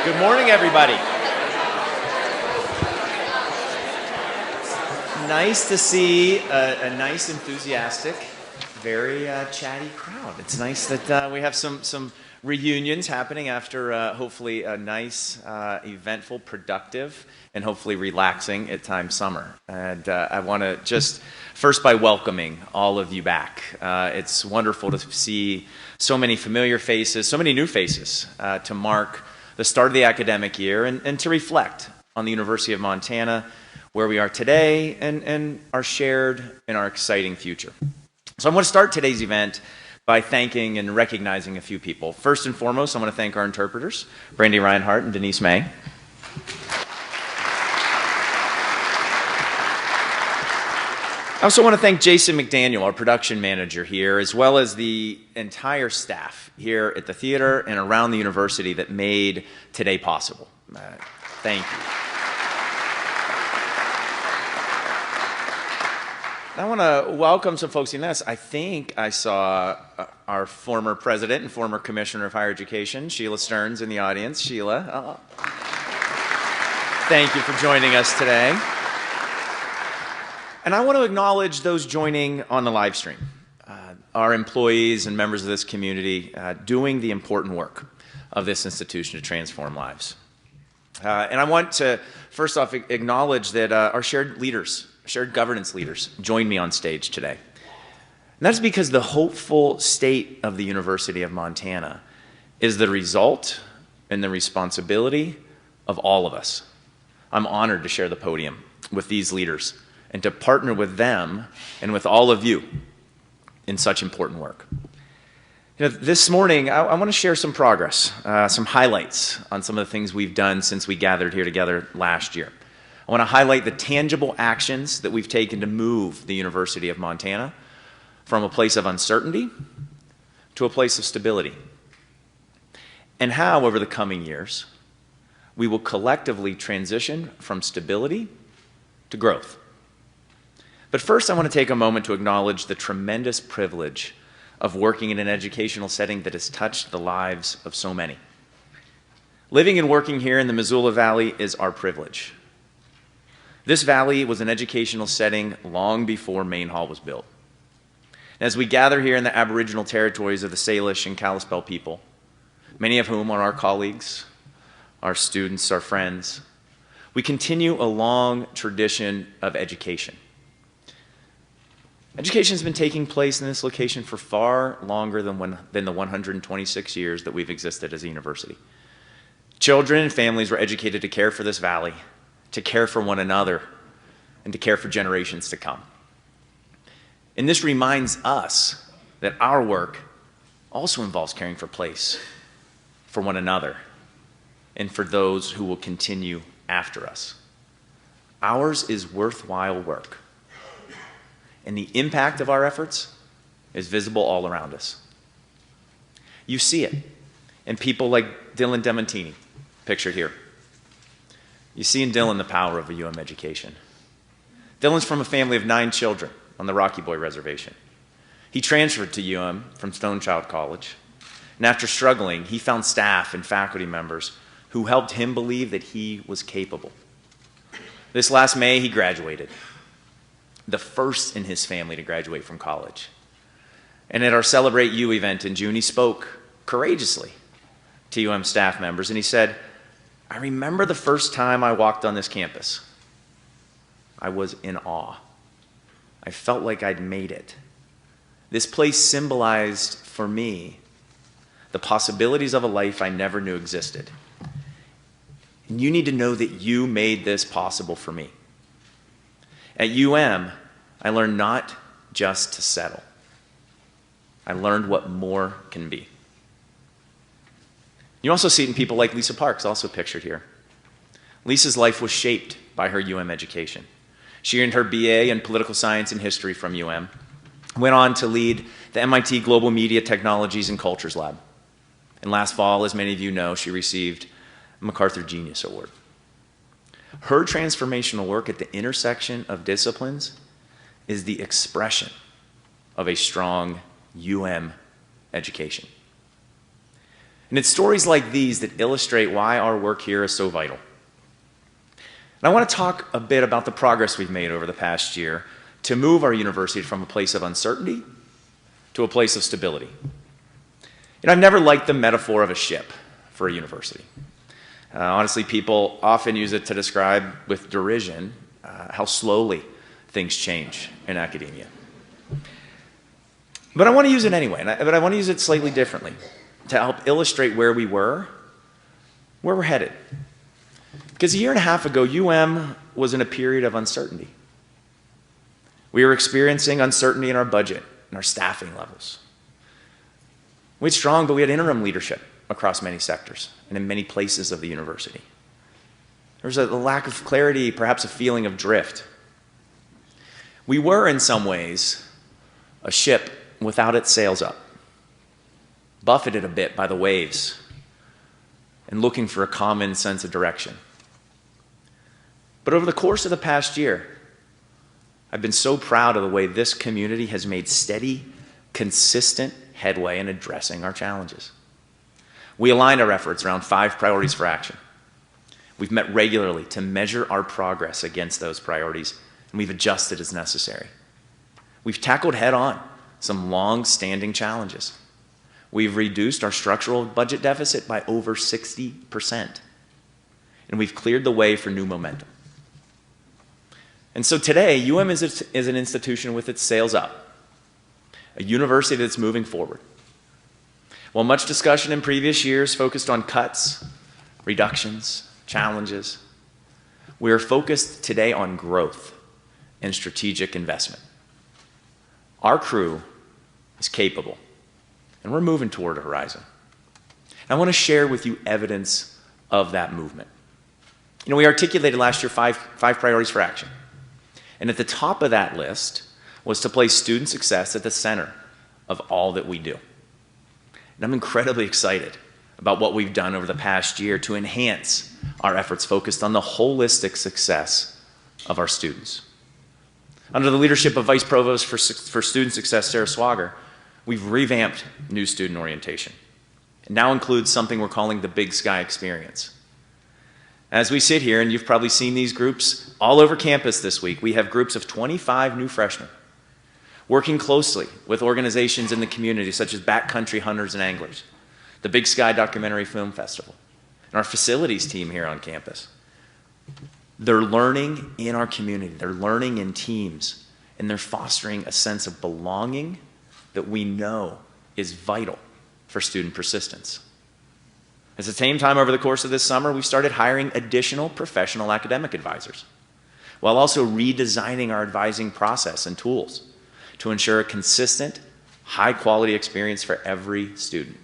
Good morning, everybody. Nice to see a nice, enthusiastic, very chatty crowd. It's nice that we have some reunions happening after hopefully a nice, eventful, productive, and hopefully relaxing at times summer. And I want to just first by welcoming all of you back. It's wonderful to see so many familiar faces, so many new faces to mark the start of the academic year and to reflect on the University of Montana, where we are today and our shared and our exciting future. So I want to start today's event by thanking and recognizing a few people. First and foremost, I want to thank our interpreters, Brandy Reinhardt and Denise May. I also want to thank Jason McDaniel, our production manager here, as well as the entire staff here at the theater and around the university that made today possible. Thank you. I want to welcome some folks in this. I think I saw our former president and former commissioner of higher education, Sheila Stearns, in the audience. Sheila, thank you for joining us today. And I want to acknowledge those joining on the live stream, our employees and members of this community doing the important work of this institution to transform lives. And I want to, first off, acknowledge that our shared leaders, shared governance leaders, joined me on stage today. And that's because the hopeful state of the University of Montana is the result and the responsibility of all of us. I'm honored to share the podium with these leaders and to partner with them and with all of you in such important work. You know, this morning, I want to share some progress, some highlights on some of the things we've done since we gathered here together last year. I want to highlight the tangible actions that we've taken to move the University of Montana from a place of uncertainty to a place of stability, and how, over the coming years, we will collectively transition from stability to growth. But first, I want to take a moment to acknowledge the tremendous privilege of working in an educational setting that has touched the lives of so many. Living and working here in the Missoula Valley is our privilege. This valley was an educational setting long before Main Hall was built. As we gather here in the Aboriginal territories of the Salish and Kalispel people, many of whom are our colleagues, our students, our friends, we continue a long tradition of education. Education has been taking place in this location for far longer than the 126 years that we've existed as a university. Children and families were educated to care for this valley, to care for one another, and to care for generations to come. And this reminds us that our work also involves caring for place, for one another, and for those who will continue after us. Ours is worthwhile work. And the impact of our efforts is visible all around us. You see it in people like Dylan Demontini, pictured here. You see in Dylan the power of a UM education. Dylan's from a family of 9 children on the Rocky Boy Reservation. He transferred to UM from Stonechild College, and after struggling, he found staff and faculty members who helped him believe that he was capable. This last May, he graduated, the first in his family to graduate from college. And at our Celebrate U event in June, he spoke courageously to UM staff members, and he said, "I remember the first time I walked on this campus. I was in awe. I felt like I'd made it. This place symbolized for me the possibilities of a life I never knew existed. And you need to know that you made this possible for me. At UM, I learned not just to settle. I learned what more can be." You also see it in people like Lisa Parks, also pictured here. Lisa's life was shaped by her UM education. She earned her BA in political science and history from UM, went on to lead the MIT Global Media Technologies and Cultures Lab. And last fall, as many of you know, she received a MacArthur Genius Award. Her transformational work at the intersection of disciplines is the expression of a strong UM education. And it's stories like these that illustrate why our work here is so vital. And I want to talk a bit about the progress we've made over the past year to move our university from a place of uncertainty to a place of stability. And I've never liked the metaphor of a ship for a university. Honestly, people often use it to describe with derision how slowly things change in academia. But I want to use it anyway, but I want to use it slightly differently to help illustrate where we were, where we're headed. Because a year and a half ago, UM was in a period of uncertainty. We were experiencing uncertainty in our budget and our staffing levels. We had strong, but we had interim leadership across many sectors and in many places of the university. There was a lack of clarity, perhaps a feeling of drift. We were, in some ways, a ship without its sails up, buffeted a bit by the waves and looking for a common sense of direction. But over the course of the past year, I've been so proud of the way this community has made steady, consistent headway in addressing our challenges. We aligned our efforts around 5 priorities for action. We've met regularly to measure our progress against those priorities, and we've adjusted as necessary. We've tackled head-on some long-standing challenges. We've reduced our structural budget deficit by over 60%, and we've cleared the way for new momentum. And so today, UM is an institution with its sails up, a university that's moving forward. While much discussion in previous years focused on cuts, reductions, challenges, we are focused today on growth and strategic investment. Our crew is capable, and we're moving toward a horizon. And I want to share with you evidence of that movement. You know, we articulated last year five priorities for action. And at the top of that list was to place student success at the center of all that we do. And I'm incredibly excited about what we've done over the past year to enhance our efforts focused on the holistic success of our students. Under the leadership of Vice Provost for Student Success, Sarah Swager, we've revamped new student orientation. It now includes something we're calling the Big Sky Experience. As we sit here, and you've probably seen these groups all over campus this week, we have groups of 25 new freshmen working closely with organizations in the community such as Backcountry Hunters and Anglers, the Big Sky Documentary Film Festival, and our facilities team here on campus. They're learning in our community, they're learning in teams, and they're fostering a sense of belonging that we know is vital for student persistence. At the same time, over the course of this summer, we started hiring additional professional academic advisors, while also redesigning our advising process and tools to ensure a consistent, high-quality experience for every student.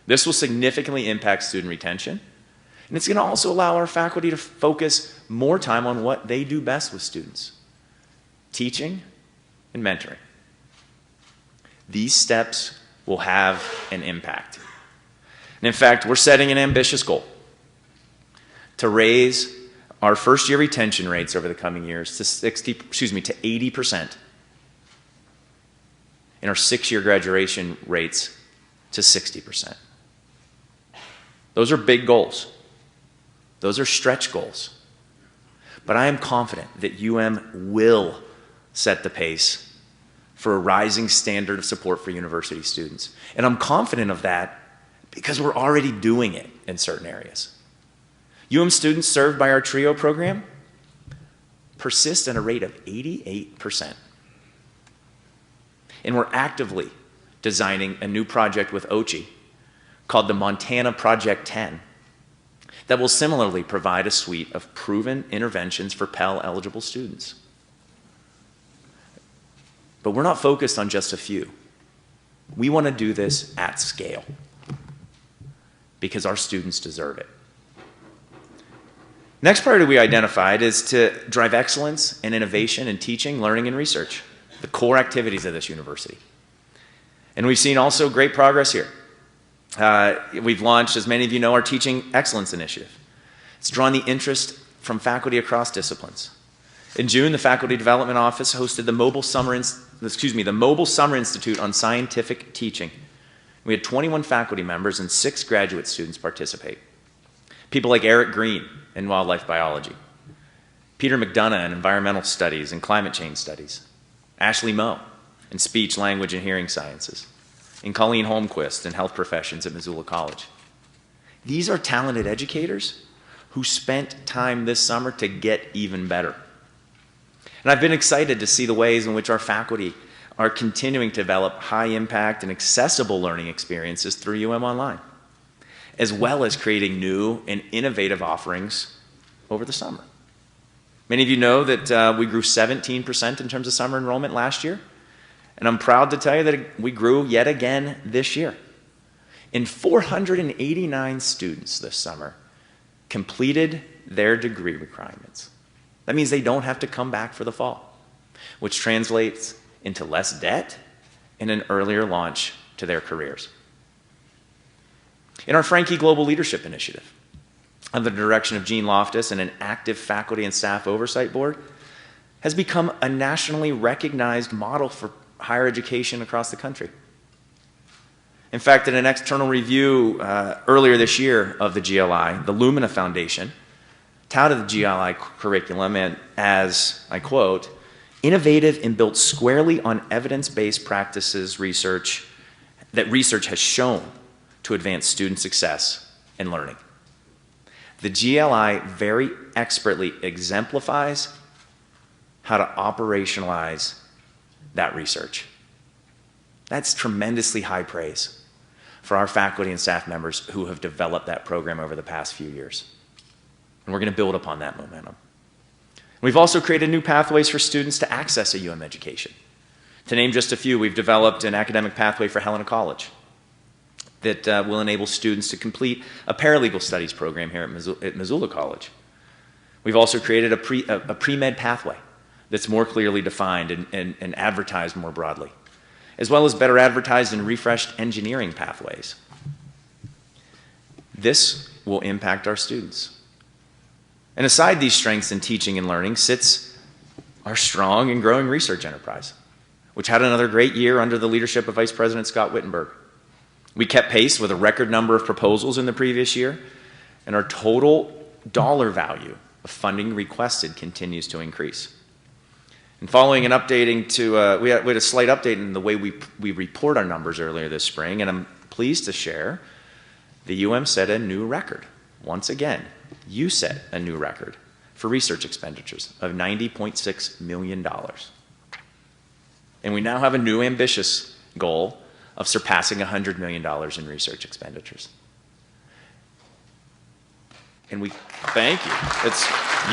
This will significantly impact student retention, and it's going to also allow our faculty to focus more time on what they do best with students: teaching and mentoring. These steps will have an impact. And in fact, we're setting an ambitious goal to raise our first-year retention rates over the coming years to 80%, and our 6-year graduation rates to 60%. Those are big goals. Those are stretch goals. But I am confident that UM will set the pace for a rising standard of support for university students. And I'm confident of that because we're already doing it in certain areas. UM students served by our TRIO program persist at a rate of 88%. And we're actively designing a new project with OCHI called the Montana Project 10 that will similarly provide a suite of proven interventions for Pell-eligible students. But we're not focused on just a few. We want to do this at scale because our students deserve it. Next priority we identified is to drive excellence and innovation in teaching, learning, and research, the core activities of this university. And we've seen also great progress here. We've launched, as many of you know, our Teaching Excellence Initiative. It's drawn the interest from faculty across disciplines. In June, the Faculty Development Office hosted the Mobile Summer Institute on Scientific Teaching. We had 21 faculty members and 6 graduate students participate. People like Eric Green in wildlife biology, Peter McDonough in environmental studies and climate change studies, Ashley Moe in speech, language, and hearing sciences, and Colleen Holmquist in health professions at Missoula College. These are talented educators who spent time this summer to get even better. And I've been excited to see the ways in which our faculty are continuing to develop high-impact and accessible learning experiences through Online, as well as creating new and innovative offerings over the summer. Many of you know that we grew 17% in terms of summer enrollment last year, and I'm proud to tell you that we grew yet again this year. And 489 students this summer completed their degree requirements. That means they don't have to come back for the fall, which translates into less debt and an earlier launch to their careers. In our Franke Global Leadership Initiative, under the direction of Gene Loftus and an active faculty and staff oversight board, has become a nationally recognized model for higher education across the country. In fact, in an external review earlier this year of the GLI, the Lumina Foundation touted the GLI curriculum as, I quote, innovative and built squarely on evidence-based practices research has shown to advance student success and learning. The GLI very expertly exemplifies how to operationalize that research. That's tremendously high praise for our faculty and staff members who have developed that program over the past few years. And we're going to build upon that momentum. We've also created new pathways for students to access a education. To name just a few, we've developed an academic pathway for Helena College that will enable students to complete a paralegal studies program here at Missoula College. We've also created a pre-med pathway that's more clearly defined and advertised more broadly, as well as better advertised and refreshed engineering pathways. This will impact our students. And aside these strengths in teaching and learning sits our strong and growing research enterprise, which had another great year under the leadership of Vice President Scott Wittenberg. We kept pace with a record number of proposals in the previous year, and our total dollar value of funding requested continues to increase. And following an updating to, we had a slight update in the way we report our numbers earlier this spring, and I'm pleased to share the set a new record. Once again, you set a new record for research expenditures of $90.6 million. And we now have a new ambitious goal of surpassing $100 million in research expenditures. And we, thank you.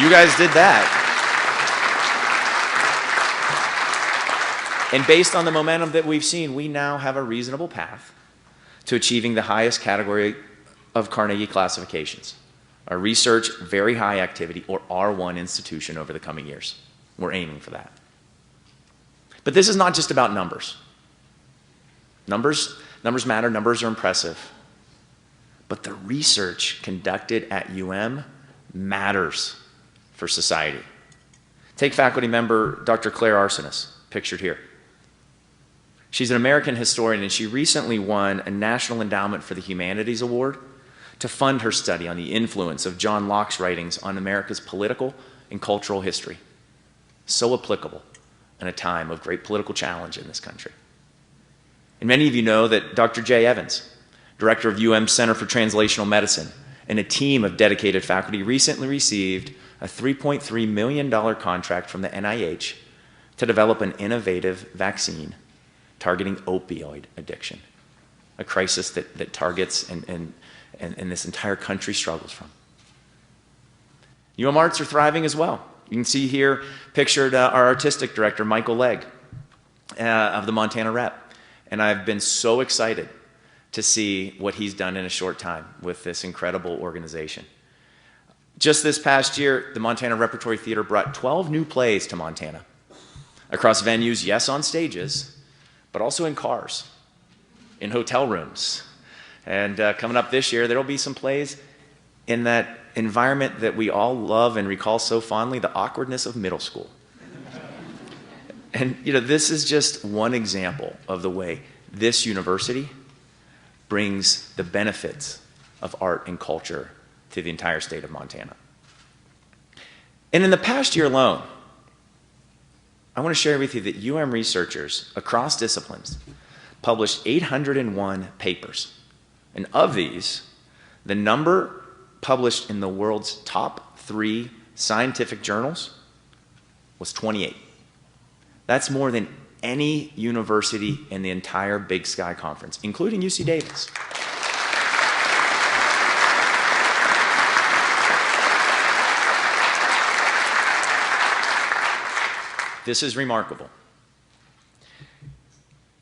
You guys did that. And based on the momentum that we've seen, we now have a reasonable path to achieving the highest category of Carnegie classifications, a research very high activity, or R1 institution over the coming years. We're aiming for that. But this is not just about numbers. Numbers matter, numbers are impressive. But the research conducted at matters for society. Take faculty member Dr. Claire Arsenis, pictured here. She's an American historian, and she recently won a National Endowment for the Humanities Award to fund her study on the influence of John Locke's writings on America's political and cultural history. So applicable in a time of great political challenge in this country. And many of you know that Dr. Jay Evans, director of Center for Translational Medicine, and a team of dedicated faculty recently received a $3.3 million contract from the NIH to develop an innovative vaccine targeting opioid addiction, a crisis that targets and this entire country struggles from. Arts are thriving as well. You can see here pictured our artistic director, Michael Legg, of the Montana Rep. And I've been so excited to see what he's done in a short time with this incredible organization. Just this past year, the Montana Repertory Theater brought 12 new plays to Montana across venues, yes, on stages, but also in cars, in hotel rooms. And coming up this year, there will be some plays in that environment that we all love and recall so fondly, the awkwardness of middle school. And this is just one example of the way this university brings the benefits of art and culture to the entire state of Montana. And in the past year alone, I want to share with you that UM researchers across disciplines published 801 papers. And of these, the number published in the world's top 3 scientific journals was 28. That's more than any university in the entire Big Sky Conference, including UC Davis. This is remarkable.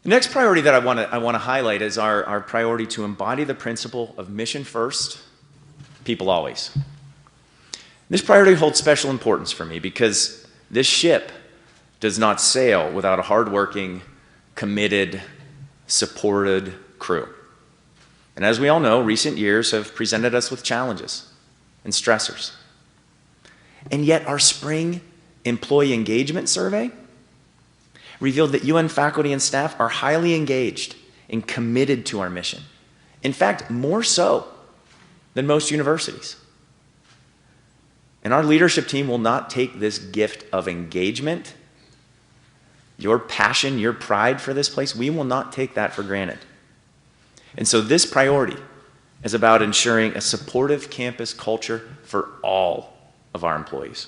The next priority that I want to highlight is our priority to embody the principle of mission first, people always. This priority holds special importance for me because this ship does not sail without a hardworking, committed, supported crew. And as we all know, recent years have presented us with challenges and stressors. And yet our spring employee engagement survey revealed that UN faculty and staff are highly engaged and committed to our mission. In fact, more so than most universities. And our leadership team will not take this gift of engagement, your passion, your pride for this place, we will not take that for granted. And so this priority is about ensuring a supportive campus culture for all of our employees.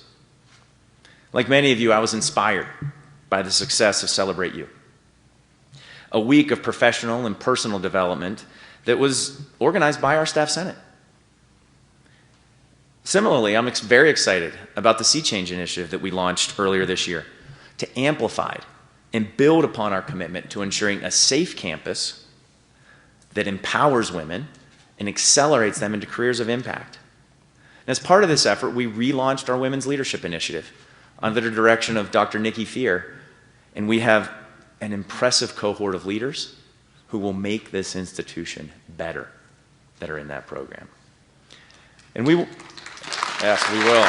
Like many of you, I was inspired by the success of Celebrate You, a week of professional and personal development that was organized by our Staff Senate. Similarly, I'm very excited about the Sea Change initiative that we launched earlier this year to amplify and build upon our commitment to ensuring a safe campus that empowers women and accelerates them into careers of impact. And as part of this effort, we relaunched our Women's Leadership Initiative under the direction of Dr. Nikki Fear, and we have an impressive cohort of leaders who will make this institution better that are in that program. And we will, yes, we will.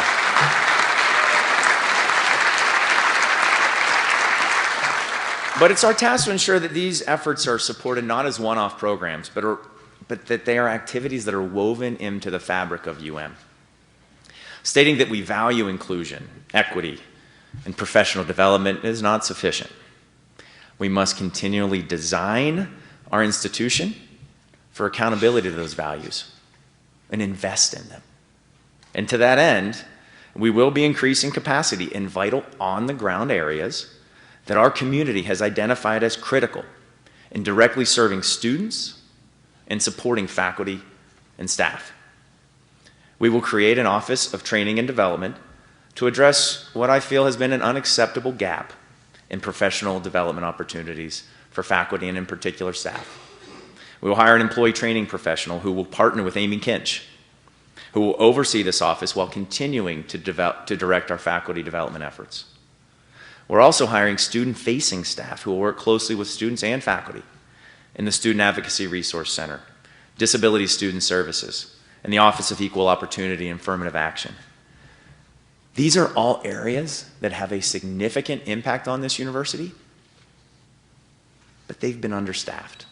But it's our task to ensure that these efforts are supported not as one-off programs, but that they are activities that are woven into the fabric of UM. Stating that we value inclusion, equity, and professional development is not sufficient. We must continually design our institution for accountability to those values and invest in them. And to that end, we will be increasing capacity in vital on-the-ground areas that our community has identified as critical in directly serving students and supporting faculty and staff. We will create an Office of Training and Development to address what I feel has been an unacceptable gap in professional development opportunities for faculty and in particular staff. We will hire an employee training professional who will partner with Amy Kinch, who will oversee this office while continuing to direct our faculty development efforts. We're also hiring student-facing staff who will work closely with students and faculty in the Student Advocacy Resource Center, Disability Student Services, and the Office of Equal Opportunity and Affirmative Action. These are all areas that have a significant impact on this university, but they've been understaffed.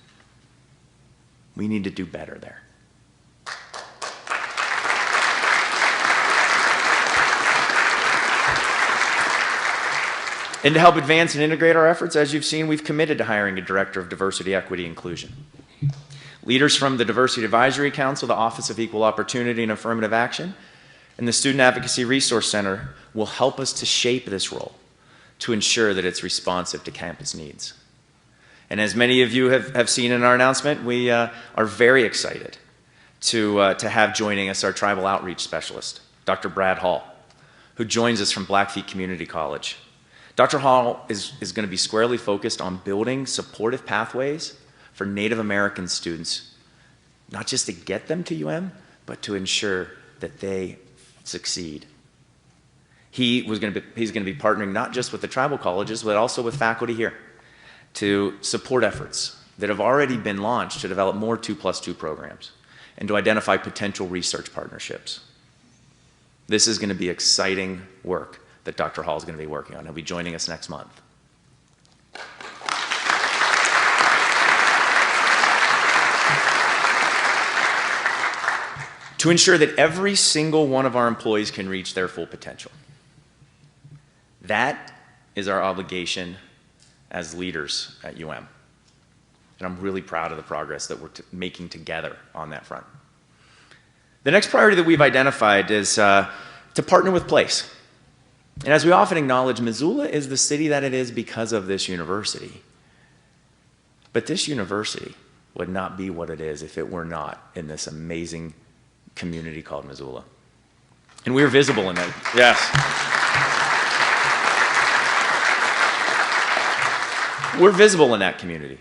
We need to do better there. And to help advance and integrate our efforts, as you've seen, we've committed to hiring a Director of Diversity, Equity, Inclusion. Leaders from the Diversity Advisory Council, the Office of Equal Opportunity and Affirmative Action, and the Student Advocacy Resource Center will help us to shape this role to ensure that it's responsive to campus needs. And as many of you have seen in our announcement, we are very excited to have joining us our Tribal Outreach Specialist, Dr. Brad Hall, who joins us from Blackfeet Community College. Dr. Hall is going to be squarely focused on building supportive pathways for Native American students, not just to get them to UM, but to ensure that they succeed. He's going to be partnering not just with the tribal colleges, but also with faculty here to support efforts that have already been launched to develop more 2+2 programs and to identify potential research partnerships. This is going to be exciting work that Dr. Hall is going to be working on. He'll be joining us next month. to ensure that every single one of our employees can reach their full potential. That is our obligation as leaders at UM. And I'm really proud of the progress that we're making together on that front. The next priority that we've identified is to partner with place. And as we often acknowledge, Missoula is the city that it is because of this university. But this university would not be what it is if it were not in this amazing community called Missoula. And we're visible in that. Yes. We're visible in that community.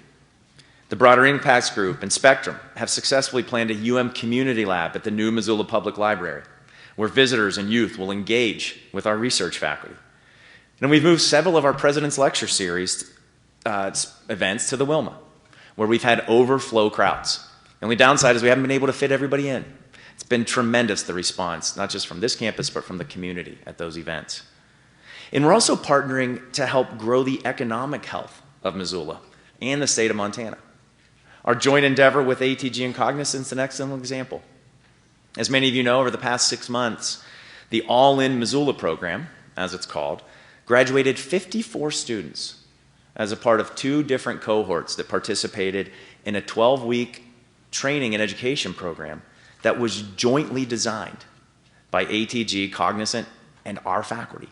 The Broader Impacts Group and Spectrum have successfully planned a UM Community Lab at the new Missoula Public Library, where visitors and youth will engage with our research faculty. And we've moved several of our President's Lecture Series events to the Wilma, where we've had overflow crowds. The only downside is we haven't been able to fit everybody in. It's been tremendous, the response, not just from this campus, but from the community at those events. And we're also partnering to help grow the economic health of Missoula and the state of Montana. Our joint endeavor with ATG and Cognizant is an excellent example. As many of you know, over the past 6 months, the All-In Missoula program, as it's called, graduated 54 students as a part of 2 different cohorts that participated in a 12-week training and education program that was jointly designed by ATG, Cognizant, and our faculty.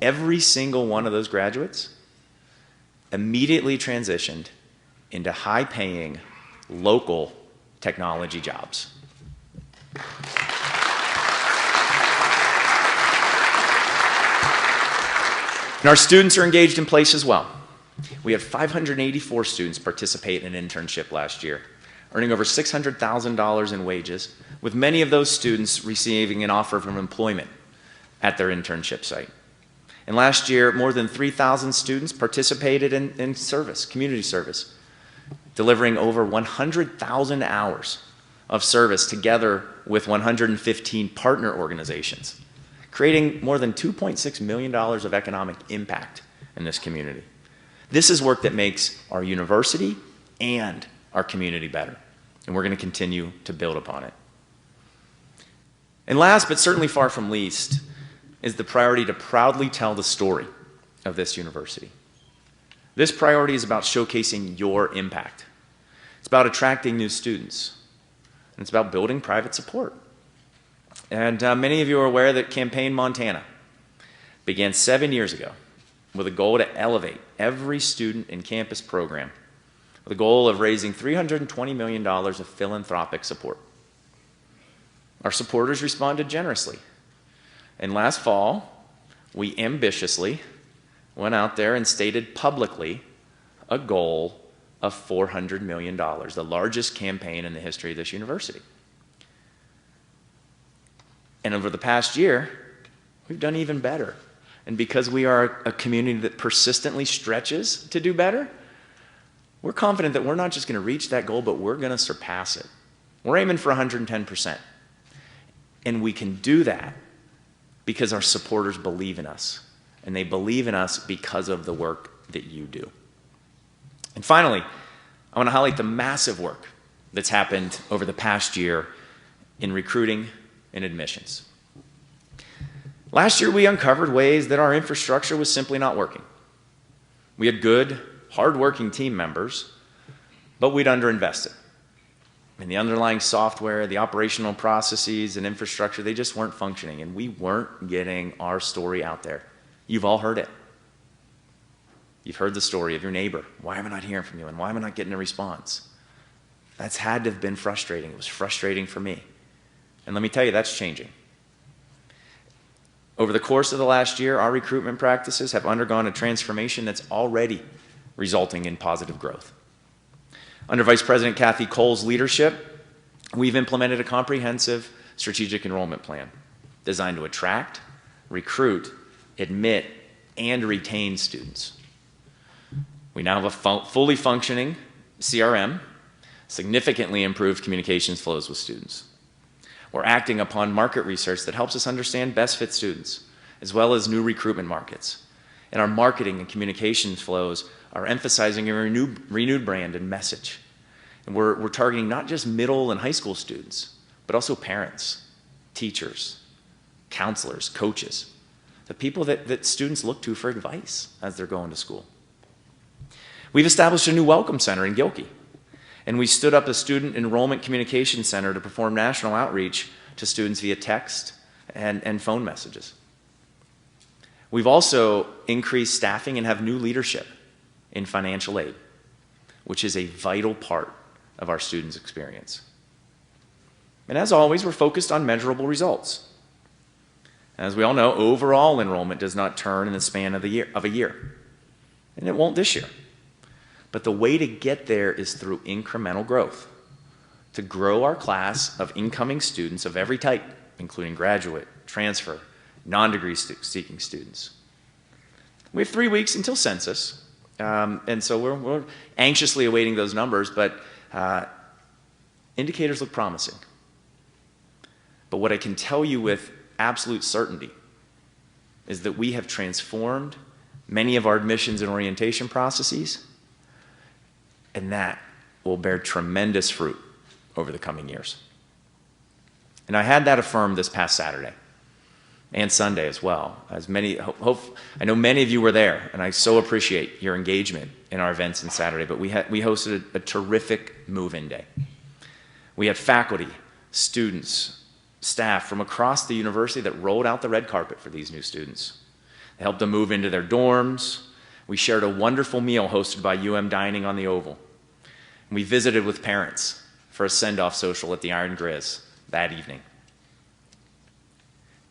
Every single one of those graduates immediately transitioned into high-paying, local technology jobs. And our students are engaged in place as well. We had 584 students participate in an internship last year, earning over $600,000 in wages, with many of those students receiving an offer from employment at their internship site. And last year, more than 3,000 students participated in service, community service, delivering over 100,000 hours of service together with 115 partner organizations, creating more than $2.6 million of economic impact in this community. This is work that makes our university and our community better, and we're going to continue to build upon it. And last, but certainly far from least, is the priority to proudly tell the story of this university. This priority is about showcasing your impact. It's about attracting new students. And it's about building private support. And many of you are aware that Campaign Montana began 7 years ago with a goal to elevate every student in campus program with a goal of raising $320 million of philanthropic support. Our supporters responded generously. And last fall, we ambitiously went out there and stated publicly a goal of $400 million, the largest campaign in the history of this university. And over the past year, we've done even better. And because we are a community that persistently stretches to do better, we're confident that we're not just going to reach that goal, but we're going to surpass it. We're aiming for 110%. And we can do that because our supporters believe in us. And they believe in us because of the work that you do. And finally, I want to highlight the massive work that's happened over the past year in recruiting and admissions. Last year, we uncovered ways that our infrastructure was simply not working. We had good, hard-working team members, but we'd underinvested. And the underlying software, the operational processes and infrastructure, they just weren't functioning, and we weren't getting our story out there. You've all heard it. You've heard the story of your neighbor. Why am I not hearing from you, and why am I not getting a response? That's had to have been frustrating. It was frustrating for me. And let me tell you, that's changing. Over the course of the last year, our recruitment practices have undergone a transformation that's already resulting in positive growth. Under Vice President Kathy Cole's leadership, we've implemented a comprehensive strategic enrollment plan designed to attract, recruit, admit, and retain students. We now have a fully functioning CRM, significantly improved communications flows with students. We're acting upon market research that helps us understand best fit students, as well as new recruitment markets. And our marketing and communications flows are emphasizing a renewed brand and message. And we're targeting not just middle and high school students, but also parents, teachers, counselors, coaches, the people that students look to for advice as they're going to school. We've established a new Welcome Center in Gilkey, and we stood up a Student Enrollment Communication Center to perform national outreach to students via text and phone messages. We've also increased staffing and have new leadership in financial aid, which is a vital part of our students' experience. And as always, we're focused on measurable results. As we all know, overall enrollment does not turn in the span of a year, and it won't this year. But the way to get there is through incremental growth, to grow our class of incoming students of every type, including graduate, transfer, non-degree seeking students. We have 3 weeks until census, and so we're anxiously awaiting those numbers, but indicators look promising. But what I can tell you with absolute certainty is that we have transformed many of our admissions and orientation processes, and that will bear tremendous fruit over the coming years. And I had that affirmed this past Saturday and Sunday as well. As I know many of you were there, and I so appreciate your engagement in our events on Saturday, but we hosted a terrific move-in day. We had faculty, students, staff from across the university that rolled out the red carpet for these new students. They helped them move into their dorms. We shared a wonderful meal hosted by Dining on the Oval. And we visited with parents for a send-off social at the Iron Grizz that evening.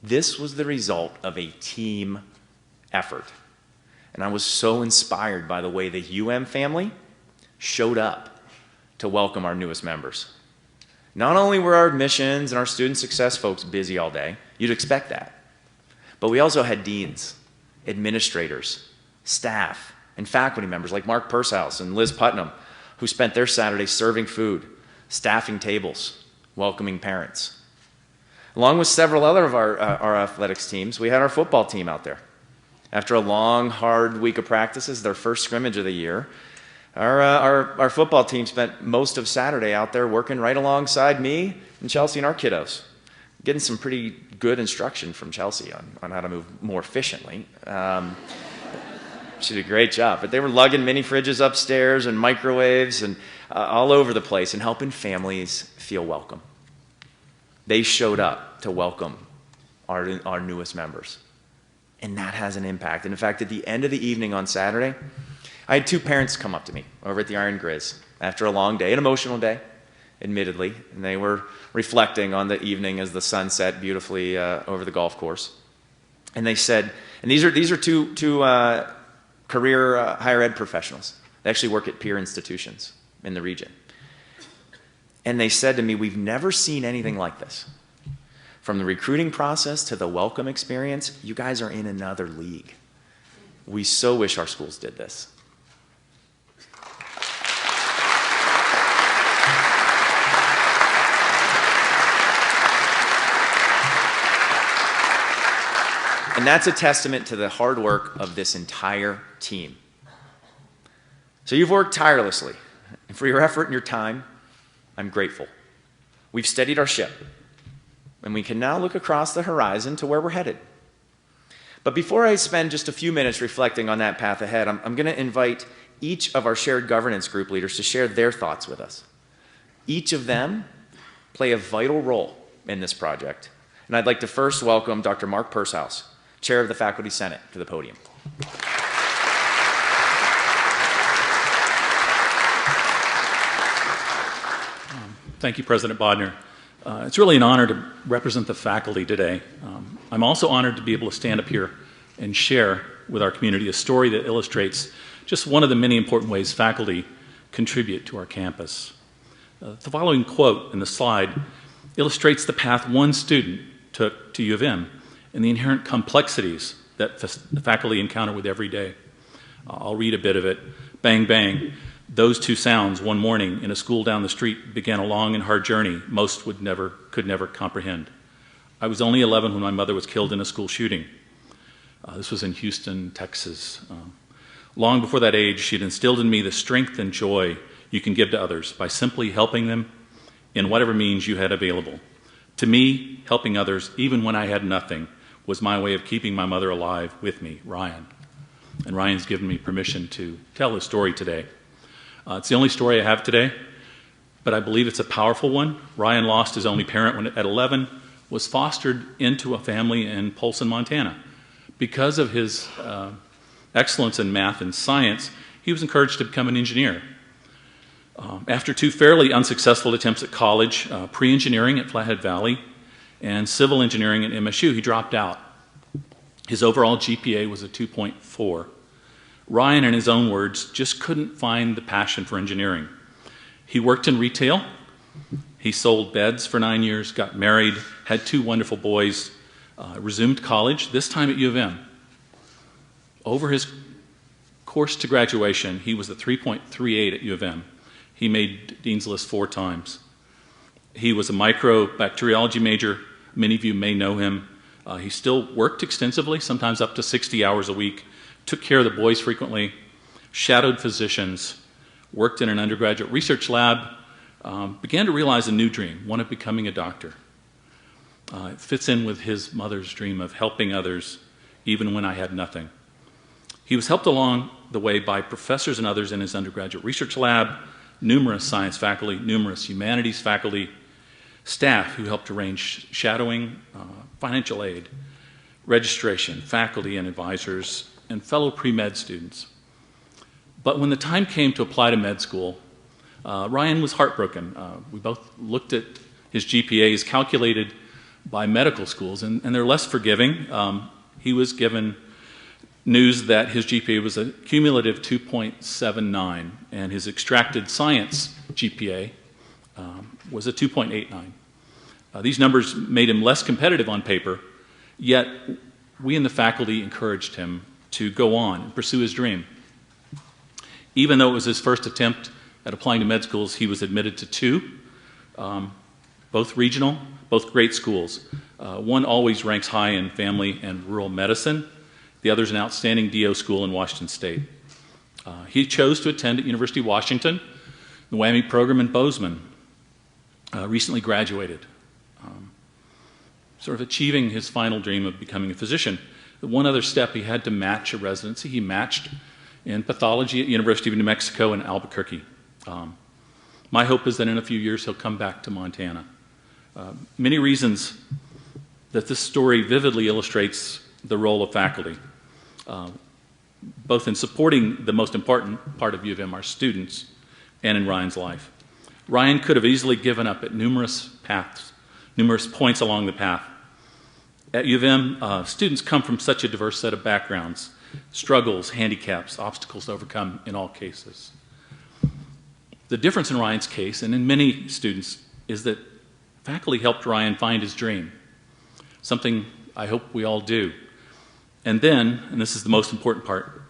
This was the result of a team effort. And I was so inspired by the way the family showed up to welcome our newest members. Not only were our admissions and our student success folks busy all day, you'd expect that, but we also had deans, administrators, staff, and faculty members like Mark Purshouse and Liz Putnam, who spent their Saturday serving food, staffing tables, welcoming parents. Along with several other of our athletics teams, we had our football team out there. After a long, hard week of practices, their first scrimmage of the year, our football team spent most of Saturday out there working right alongside me and Chelsea and our kiddos, getting some pretty good instruction from Chelsea on how to move more efficiently. She did a great job. But they were lugging mini fridges upstairs and microwaves and all over the place and helping families feel welcome. They showed up to welcome our newest members. And that has an impact. And in fact, at the end of the evening on Saturday, I had 2 parents come up to me over at the Iron Grizz after a long day, an emotional day, admittedly, and they were reflecting on the evening as the sun set beautifully over the golf course. And they said, and these are two career higher ed professionals. They actually work at peer institutions in the region. And they said to me, we've never seen anything like this. From the recruiting process to the welcome experience, you guys are in another league. We so wish our schools did this. And that's a testament to the hard work of this entire team. So you've worked tirelessly, and for your effort and your time, I'm grateful. We've steadied our ship, and we can now look across the horizon to where we're headed. But before I spend just a few minutes reflecting on that path ahead, I'm going to invite each of our shared governance group leaders to share their thoughts with us. Each of them play a vital role in this project. And I'd like to first welcome Dr. Mark Purshouse, Chair of the Faculty Senate, to the podium. Thank you, President Bodner. It's really an honor to represent the faculty today. I'm also honored to be able to stand up here and share with our community a story that illustrates just one of the many important ways faculty contribute to our campus. The following quote in the slide illustrates the path one student took to U of M and the inherent complexities that the faculty encounter with every day. I'll read a bit of it. Bang, bang. Those two sounds one morning in a school down the street began a long and hard journey most could never comprehend. I was only 11 when my mother was killed in a school shooting. This was in Houston, Texas. Long before that age, she had instilled in me the strength and joy you can give to others by simply helping them in whatever means you had available. To me, helping others, even when I had nothing, was my way of keeping my mother alive with me, Ryan. And Ryan's given me permission to tell his story today. It's the only story I have today, but I believe it's a powerful one. Ryan lost his only parent when, at 11, was fostered into a family in Polson, Montana. Because of his excellence in math and science, he was encouraged to become an engineer. After 2 fairly unsuccessful attempts at college, pre-engineering at Flathead Valley and civil engineering at MSU, he dropped out. His overall GPA was a 2.4. Ryan, in his own words, just couldn't find the passion for engineering. He worked in retail. He sold beds for 9 years, got married, had 2 wonderful boys, resumed college, this time at U of M. Over his course to graduation, he was at 3.38 at U of M. He made Dean's List 4 times. He was a microbacteriology major. Many of you may know him. He still worked extensively, sometimes up to 60 hours a week, took care of the boys frequently, shadowed physicians, worked in an undergraduate research lab, began to realize a new dream, one of becoming a doctor. It fits in with his mother's dream of helping others even when I had nothing. He was helped along the way by professors and others in his undergraduate research lab, numerous science faculty, numerous humanities faculty, staff who helped arrange shadowing, financial aid, registration, faculty and advisors, and fellow pre-med students. But when the time came to apply to med school, Ryan was heartbroken. We both looked at his GPAs calculated by medical schools, and they're less forgiving. He was given news that his GPA was a cumulative 2.79, and his extracted science GPA was a 2.89. These numbers made him less competitive on paper, yet we in the faculty encouraged him to go on and pursue his dream. Even though it was his first attempt at applying to med schools, he was admitted to 2, both regional, both great schools. One always ranks high in family and rural medicine. The other is an outstanding DO school in Washington State. He chose to attend at University of Washington, the WWAMI program in Bozeman. Recently graduated, sort of achieving his final dream of becoming a physician. One other step, he had to match a residency. He matched in pathology at University of New Mexico in Albuquerque. My hope is that in a few years he'll come back to Montana. Many reasons that this story vividly illustrates the role of faculty, both in supporting the most important part of U of M, our students, and in Ryan's life. Ryan could have easily given up at numerous points along the path. At U of M, students come from such a diverse set of backgrounds, struggles, handicaps, obstacles to overcome in all cases. The difference in Ryan's case, and in many students, is that faculty helped Ryan find his dream, something I hope we all do. And then, and this is the most important part,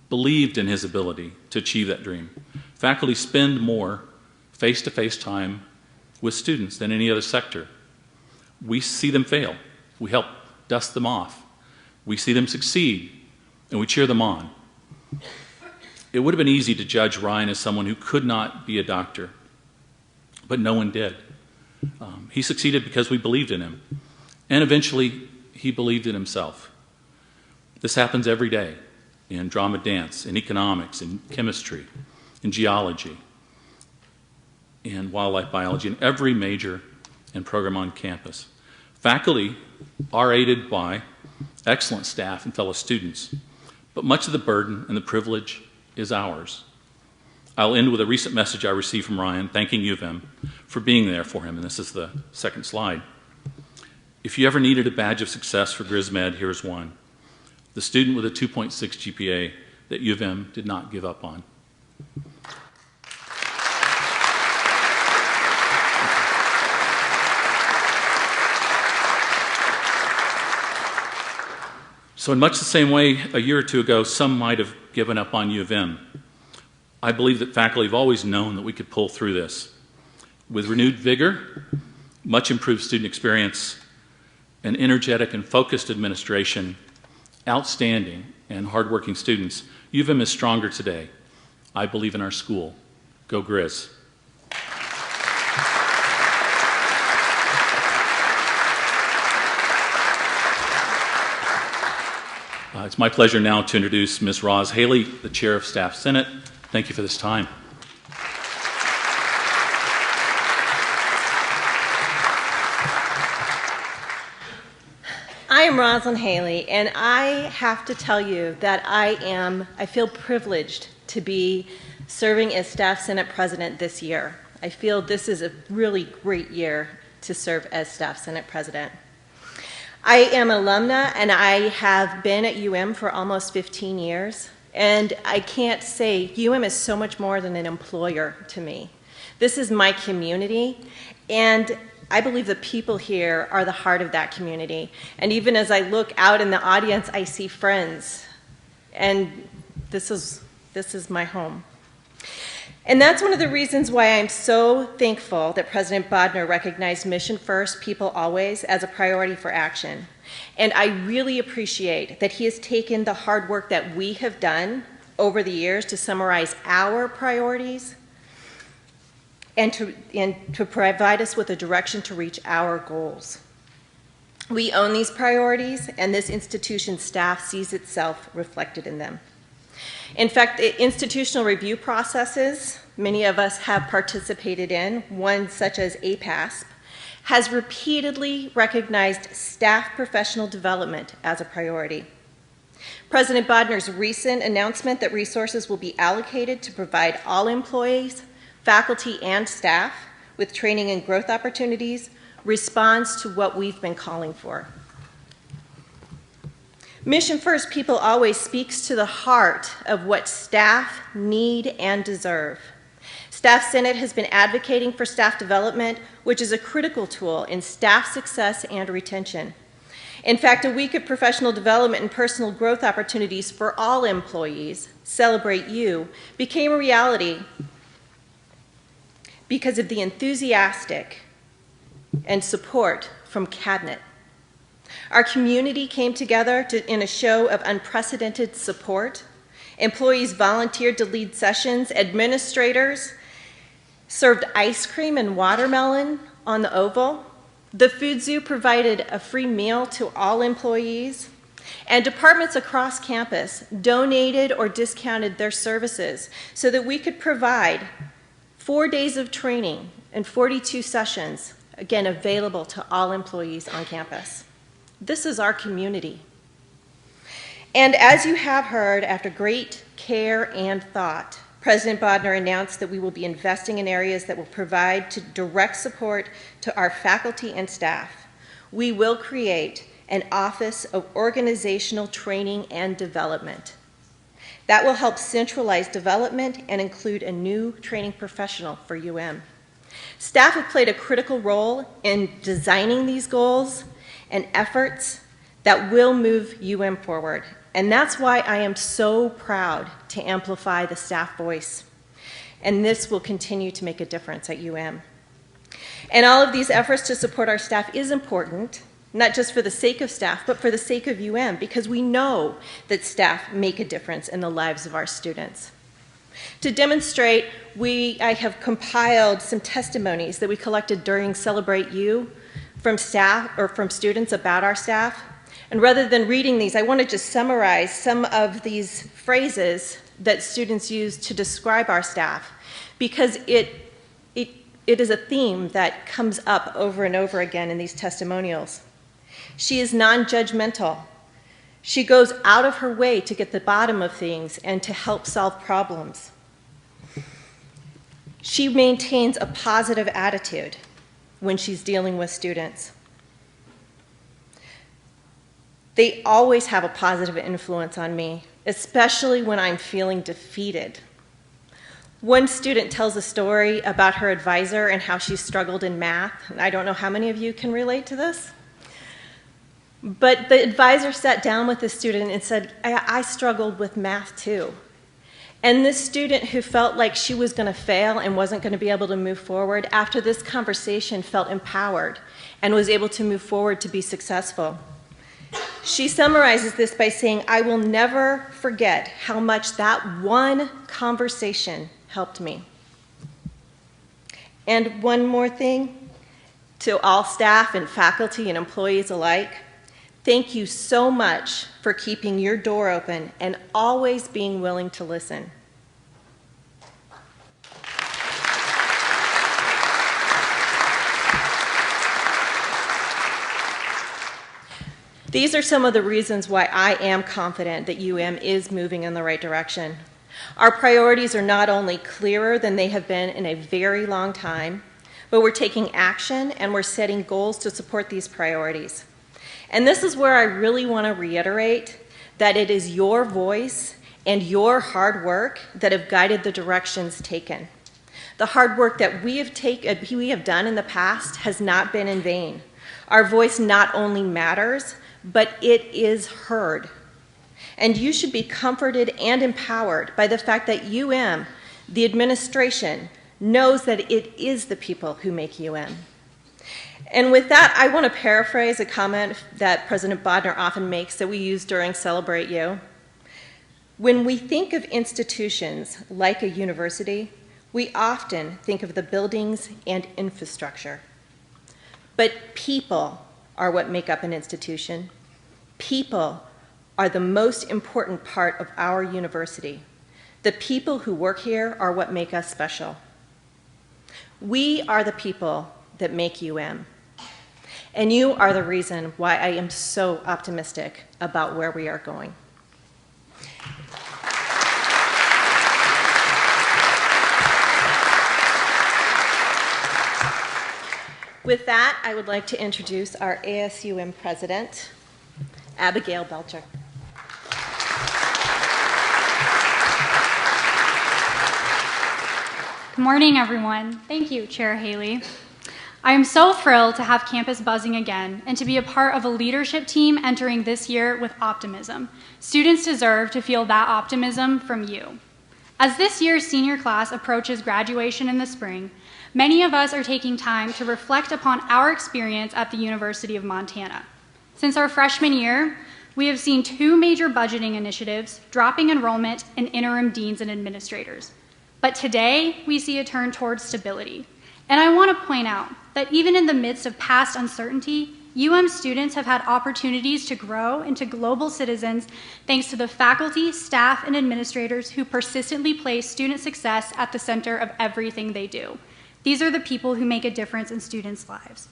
believed in his ability to achieve that dream. Faculty spend more face-to-face time with students than any other sector. We see them fail. We help dust them off. We see them succeed, and we cheer them on. It would have been easy to judge Ryan as someone who could not be a doctor, but no one did. He succeeded because we believed in him, and eventually he believed in himself. This happens every day in drama dance, in economics, in chemistry, in geology, in wildlife biology, in every major and program on campus. Faculty are aided by excellent staff and fellow students, but much of the burden and the privilege is ours. I'll end with a recent message I received from Ryan, thanking U of M for being there for him, and this is the second slide. If you ever needed a badge of success for GrizMed, here's one. The student with a 2.6 GPA that U of M did not give up on. So in much the same way a year or two ago, some might have given up on U of M. I believe that faculty have always known that we could pull through this. With renewed vigor, much improved student experience, an energetic and focused administration, outstanding and hardworking students, U of M is stronger today. I believe in our school. Go Grizz. It's my pleasure now to introduce Ms. Roz Haley, the Chair of Staff Senate. Thank you for this time. I am Rosalind Haley, and I have to tell you that I feel privileged to be serving as Staff Senate President this year. I feel this is a really great year to serve as Staff Senate President. I am an alumna, and I have been at UM for almost 15 years, and I can't say UM is so much more than an employer to me. This is my community, and I believe the people here are the heart of that community. And even as I look out in the audience, I see friends, and this is my home. And that's one of the reasons why I'm so thankful that President Bodner recognized Mission First, People Always as a priority for action. And I really appreciate that he has taken the hard work that we have done over the years to summarize our priorities and to provide us with a direction to reach our goals. We own these priorities, and this institution's staff sees itself reflected in them. In fact, the institutional review processes many of us have participated in, one such as APASP, has repeatedly recognized staff professional development as a priority. President Bodner's recent announcement that resources will be allocated to provide all employees, faculty, and staff with training and growth opportunities responds to what we've been calling for. Mission First, People Always speaks to the heart of what staff need and deserve. Staff Senate has been advocating for staff development, which is a critical tool in staff success and retention. In fact, a week of professional development and personal growth opportunities for all employees, Celebrate You, became a reality because of the enthusiastic and support from Cabinet. Our community came together in a show of unprecedented support. Employees volunteered to lead sessions. Administrators served ice cream and watermelon on the Oval. The Food Zoo provided a free meal to all employees. And departments across campus donated or discounted their services so that we could provide 4 days of training and 42 sessions, again, available to all employees on campus. This is our community. And as you have heard, after great care and thought, President Bodner announced that we will be investing in areas that will provide direct support to our faculty and staff. We will create an Office of Organizational Training and Development. That will help centralize development and include a new training professional for UM. Staff have played a critical role in designing these goals and efforts that will move UM forward. And that's why I am so proud to amplify the staff voice. And this will continue to make a difference at UM. And all of these efforts to support our staff is important, not just for the sake of staff, but for the sake of UM, because we know that staff make a difference in the lives of our students. To demonstrate, I have compiled some testimonies that we collected during Celebrate You from staff or from students about our staff. And rather than reading these, I want to just summarize some of these phrases that students use to describe our staff, because it is a theme that comes up over and over again in these testimonials. She is non-judgmental. She goes out of her way to get the bottom of things and to help solve problems. She maintains a positive attitude when she's dealing with students. They always have a positive influence on me, especially when I'm feeling defeated. One student tells a story about her advisor and how she struggled in math. And I don't know how many of you can relate to this. But the advisor sat down with the student and said, I struggled with math too. And this student who felt like she was going to fail and wasn't going to be able to move forward, after this conversation felt empowered and was able to move forward to be successful. She summarizes this by saying, I will never forget how much that one conversation helped me. And one more thing, to all staff and faculty and employees alike, Thank you so much for keeping your door open and always being willing to listen. These are some of the reasons why I am confident that UM is moving in the right direction. Our priorities are not only clearer than they have been in a very long time, but we're taking action and we're setting goals to support these priorities. And this is where I really want to reiterate that it is your voice and your hard work that have guided the directions taken. The hard work that we have done in the past has not been in vain. Our voice not only matters, but it is heard. And you should be comforted and empowered by the fact that UM, the administration, knows that it is the people who make UM. And with that, I want to paraphrase a comment that President Bodner often makes that we use during Celebrate You. When we think of institutions like a university, we often think of the buildings and infrastructure. But people are what make up an institution. People are the most important part of our university. The people who work here are what make us special. We are the people that make UM. And you are the reason why I am so optimistic about where we are going. With that, I would like to introduce our ASUM president, Abigail Belcher. Good morning, everyone. Thank you, Chair Haley. I am so thrilled to have campus buzzing again and to be a part of a leadership team entering this year with optimism. Students deserve to feel that optimism from you. As this year's senior class approaches graduation in the spring, many of us are taking time to reflect upon our experience at the University of Montana. Since our freshman year, we have seen 2 major budgeting initiatives, dropping enrollment, and interim deans and administrators. But today, we see a turn towards stability. And I want to point out that even in the midst of past uncertainty, UM students have had opportunities to grow into global citizens thanks to the faculty, staff, and administrators who persistently place student success at the center of everything they do. These are the people who make a difference in students' lives.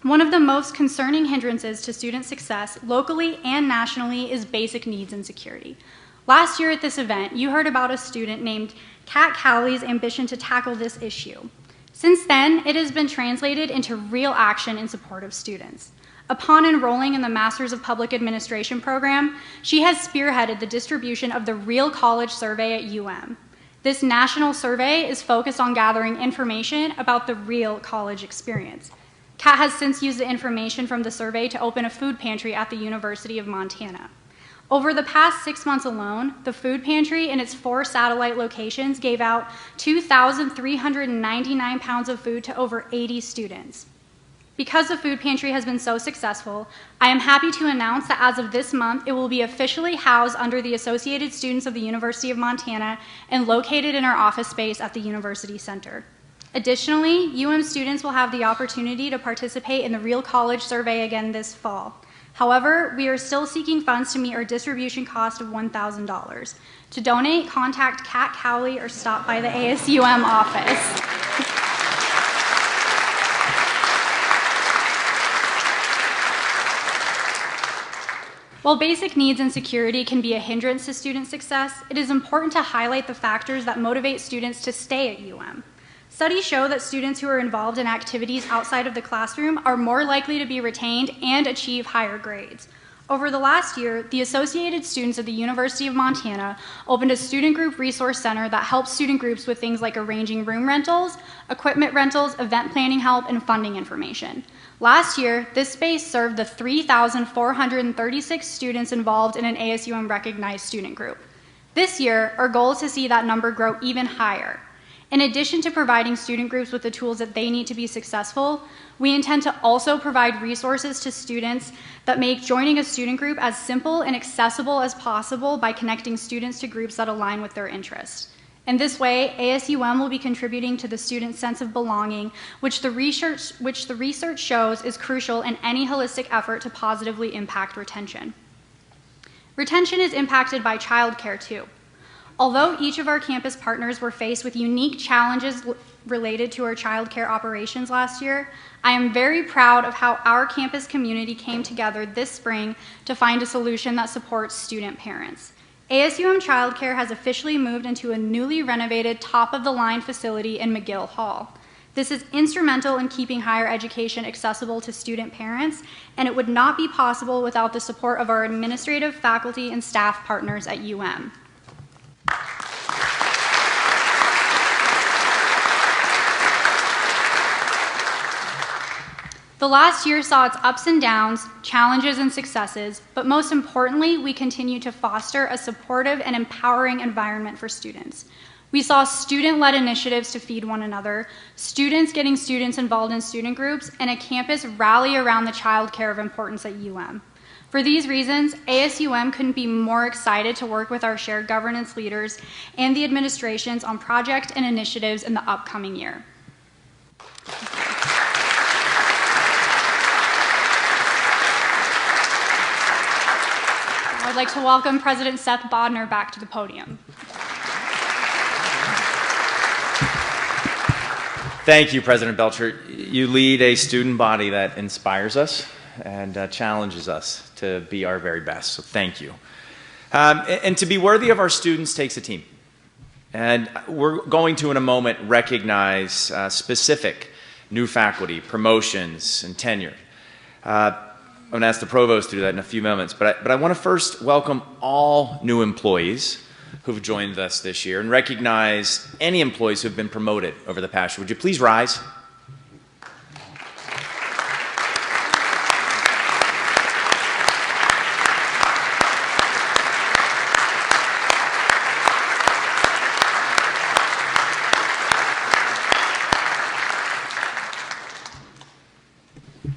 One of the most concerning hindrances to student success, locally and nationally, is basic needs and security. Last year at this event, you heard about a student named Kat Cowley's ambition to tackle this issue. Since then, it has been translated into real action in support of students. Upon enrolling in the Masters of Public Administration program, she has spearheaded the distribution of the Real College Survey at UM. This national survey is focused on gathering information about the real college experience. Kat has since used the information from the survey to open a food pantry at the University of Montana. Over the past 6 months alone, the food pantry in its 4 satellite locations gave out 2,399 pounds of food to over 80 students. Because the food pantry has been so successful, I am happy to announce that as of this month, it will be officially housed under the Associated Students of the University of Montana and located in our office space at the University Center. Additionally, UM students will have the opportunity to participate in the Real College Survey again this fall. However, we are still seeking funds to meet our distribution cost of $1,000. To donate, contact Kat Cowley or stop by the ASUM office. While basic needs and security can be a hindrance to student success, it is important to highlight the factors that motivate students to stay at UM. Studies show that students who are involved in activities outside of the classroom are more likely to be retained and achieve higher grades. Over the last year, the Associated Students of the University of Montana opened a student group resource center that helps student groups with things like arranging room rentals, equipment rentals, event planning help, and funding information. Last year, this space served the 3,436 students involved in an ASUM recognized student group. This year, our goal is to see that number grow even higher. In addition to providing student groups with the tools that they need to be successful, we intend to also provide resources to students that make joining a student group as simple and accessible as possible by connecting students to groups that align with their interests. In this way, ASUM will be contributing to the student's sense of belonging, which the research shows is crucial in any holistic effort to positively impact retention. Retention is impacted by childcare too. Although each of our campus partners were faced with unique challenges related to our childcare operations last year, I am very proud of how our campus community came together this spring to find a solution that supports student parents. ASUM Childcare has officially moved into a newly renovated top-of-the-line facility in McGill Hall. This is instrumental in keeping higher education accessible to student parents, and it would not be possible without the support of our administrative, faculty, and staff partners at UM. The last year saw its ups and downs, challenges and successes, but most importantly, we continue to foster a supportive and empowering environment for students. We saw student-led initiatives to feed one another, students getting students involved in student groups, and a campus rally around the child care of importance at UM. For these reasons, ASUM couldn't be more excited to work with our shared governance leaders and the administrations on projects and initiatives in the upcoming year. I'd like to welcome President Seth Bodner back to the podium. Thank you, President Belcher. You lead a student body that inspires us and challenges us to be our very best, so thank you. And to be worthy of our students takes a team. And we're going to, in a moment, recognize specific new faculty, promotions, and tenure. I'm going to ask the provost to do that in a few moments, but I want to first welcome all new employees who've joined us this year and recognize any employees who've been promoted over the past year. Would you please rise?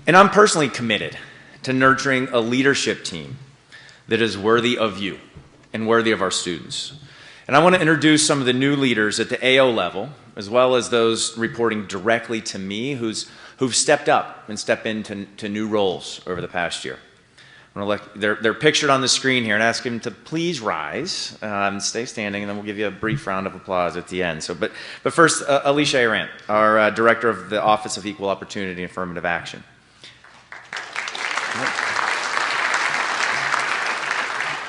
And I'm personally committed to nurturing a leadership team that is worthy of you and worthy of our students. And I want to introduce some of the new leaders at the AO level, as well as those reporting directly to me who've stepped up and stepped into new roles over the past year. They're pictured on the screen here, and ask them to please rise and stay standing, and then we'll give you a brief round of applause at the end. But first, Alicia Arant, our Director of the Office of Equal Opportunity and Affirmative Action.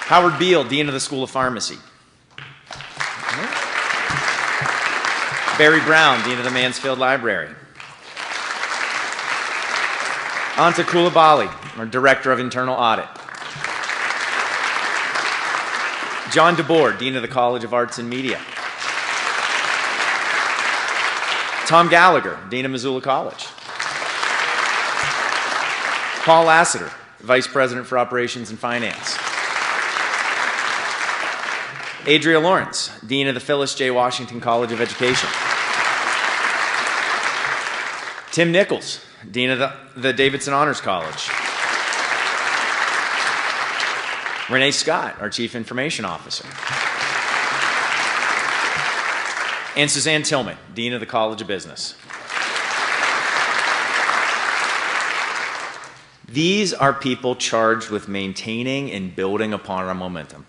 Howard Beal, Dean of the School of Pharmacy. Barry Brown, Dean of the Mansfield Library. Anta Coulibaly, our Director of Internal Audit. John DeBoer, Dean of the College of Arts and Media. Tom Gallagher, Dean of Missoula College. Paul Lassiter, Vice President for Operations and Finance. Adria Lawrence, Dean of the Phyllis J. Washington College of Education. Tim Nichols, Dean of the Davidson Honors College. Renee Scott, our Chief Information Officer. And Suzanne Tillman, Dean of the College of Business. These are people charged with maintaining and building upon our momentum.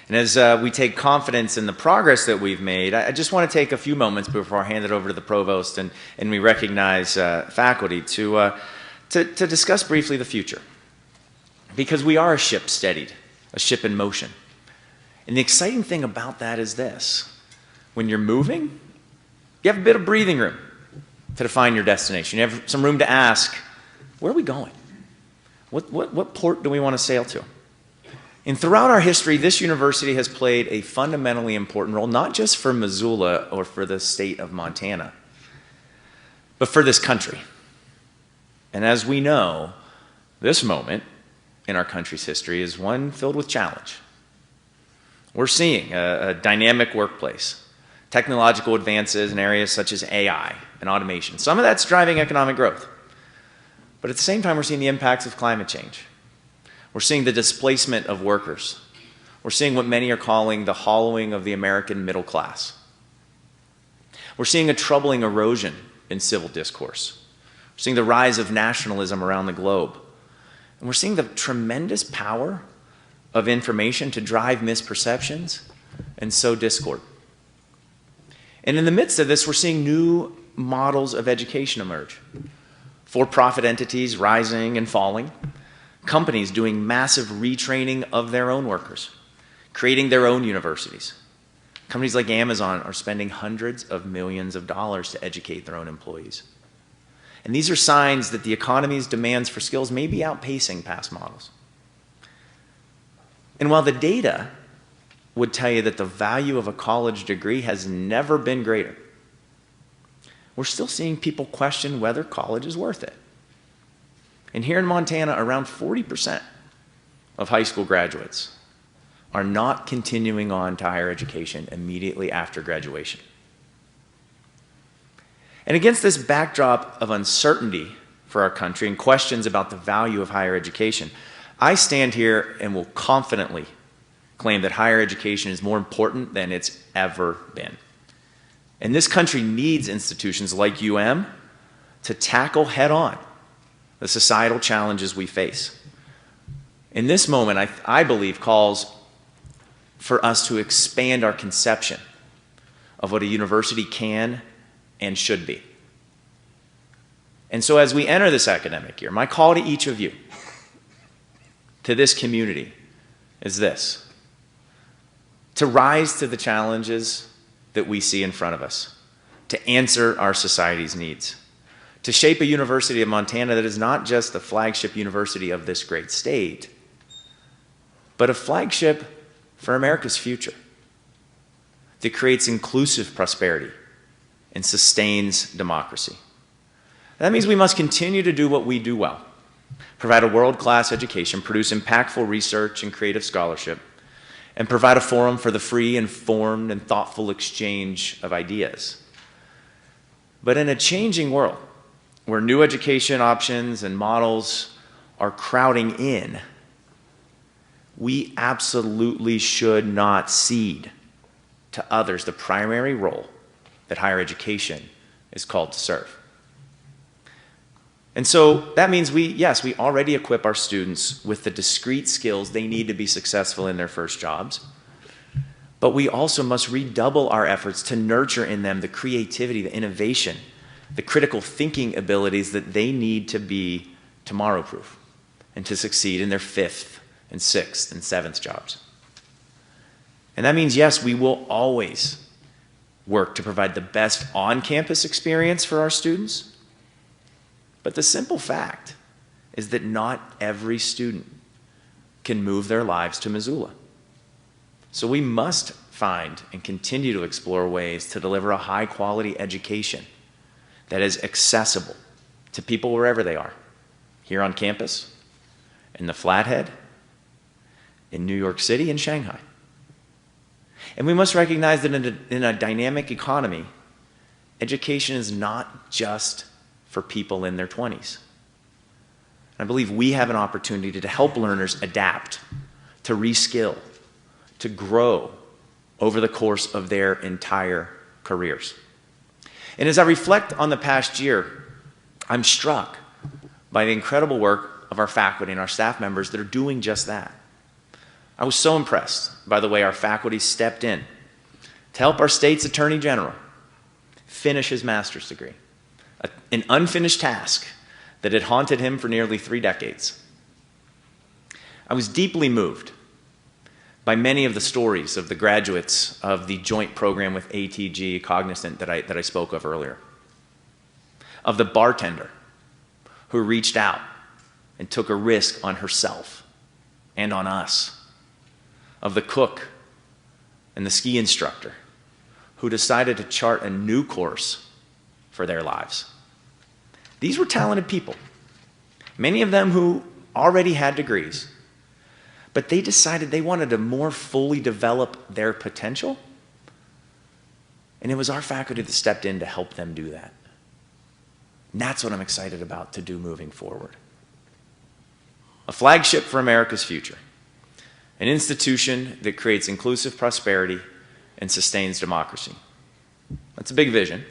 And as we take confidence in the progress that we've made, I just want to take a few moments before I hand it over to the provost and we recognize faculty to discuss briefly the future. Because we are a ship steadied, a ship in motion. And the exciting thing about that is this. When you're moving, you have a bit of breathing room to define your destination. You have some room to ask, where are we going? What port do we want to sail to? And throughout our history, this university has played a fundamentally important role, not just for Missoula or for the state of Montana, but for this country. And as we know, this moment in our country's history is one filled with challenge. We're seeing a dynamic workplace, technological advances in areas such as AI and automation. Some of that's driving economic growth. But at the same time, we're seeing the impacts of climate change. We're seeing the displacement of workers. We're seeing what many are calling the hollowing of the American middle class. We're seeing a troubling erosion in civil discourse. We're seeing the rise of nationalism around the globe. And we're seeing the tremendous power of information to drive misperceptions and sow discord. And in the midst of this, we're seeing new models of education emerge. For-profit entities rising and falling, companies doing massive retraining of their own workers, creating their own universities. Companies like Amazon are spending hundreds of millions of dollars to educate their own employees. And these are signs that the economy's demands for skills may be outpacing past models. And while the data would tell you that the value of a college degree has never been greater, we're still seeing people question whether college is worth it. And here in Montana, around 40% of high school graduates are not continuing on to higher education immediately after graduation. And against this backdrop of uncertainty for our country and questions about the value of higher education, I stand here and will confidently claim that higher education is more important than it's ever been. And this country needs institutions like UM to tackle head-on the societal challenges we face. In this moment, I believe calls for us to expand our conception of what a university can and should be. And so as we enter this academic year, my call to each of you, to this community, is this: to rise to the challenges that we see in front of us, to answer our society's needs, to shape a University of Montana that is not just the flagship university of this great state, but a flagship for America's future, that creates inclusive prosperity and sustains democracy. That means we must continue to do what we do well: provide a world-class education, produce impactful research and creative scholarship, and provide a forum for the free, informed, and thoughtful exchange of ideas. But in a changing world, where new education options and models are crowding in, we absolutely should not cede to others the primary role that higher education is called to serve. And so that means we already equip our students with the discrete skills they need to be successful in their first jobs, but we also must redouble our efforts to nurture in them the creativity, the innovation, the critical thinking abilities that they need to be tomorrow-proof and to succeed in their fifth and sixth and seventh jobs. And that means, yes, we will always work to provide the best on-campus experience for our students, but the simple fact is that not every student can move their lives to Missoula. So we must find and continue to explore ways to deliver a high-quality education that is accessible to people wherever they are, here on campus, in the Flathead, in New York City, and Shanghai. And we must recognize that in a dynamic economy, education is not just for people in their 20s. I believe we have an opportunity to help learners adapt, to reskill, to grow over the course of their entire careers. And as I reflect on the past year, I'm struck by the incredible work of our faculty and our staff members that are doing just that. I was so impressed by the way our faculty stepped in to help our state's Attorney General finish his master's degree, an unfinished task that had haunted him for nearly 3 decades. I was deeply moved by many of the stories of the graduates of the joint program with ATG Cognizant that I spoke of earlier, of the bartender who reached out and took a risk on herself and on us, of the cook and the ski instructor who decided to chart a new course for their lives. These were talented people, many of them who already had degrees, but they decided they wanted to more fully develop their potential, and it was our faculty that stepped in to help them do that. And that's what I'm excited about to do moving forward. A flagship for America's future. an institution that creates inclusive prosperity and sustains democracy. That's a big vision,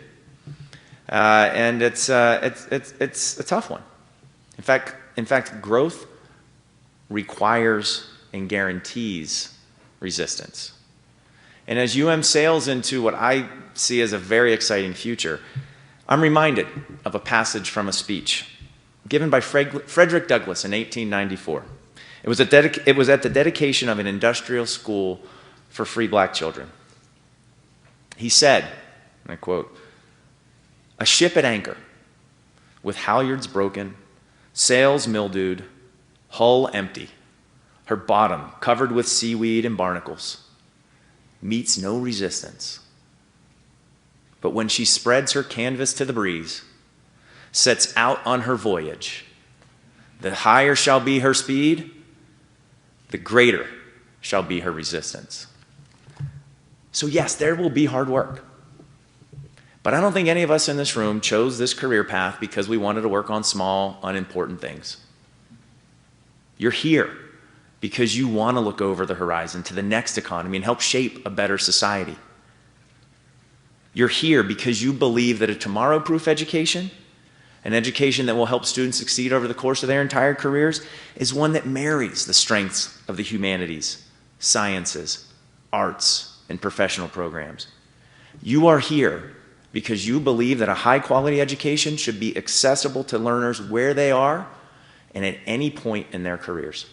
and it's a tough one. In fact, growth requires and guarantees resistance. And as UM sails into what I see as a very exciting future, I'm reminded of a passage from a speech given by Frederick Douglass in 1894. It was at the dedication of an industrial school for free black children. He said, and I quote, "A ship at anchor, with halyards broken, sails mildewed, hull empty, her bottom covered with seaweed and barnacles, meets no resistance. But when she spreads her canvas to the breeze, sets out on her voyage, the higher shall be her speed, the greater shall be her resistance." So yes, there will be hard work. But I don't think any of us in this room chose this career path because we wanted to work on small, unimportant things. You're here because you want to look over the horizon to the next economy and help shape a better society. You're here because you believe that a tomorrow-proof education, an education that will help students succeed over the course of their entire careers, is one that marries the strengths of the humanities, sciences, arts, and professional programs. You are here because you believe that a high-quality education should be accessible to learners where they are and at any point in their careers.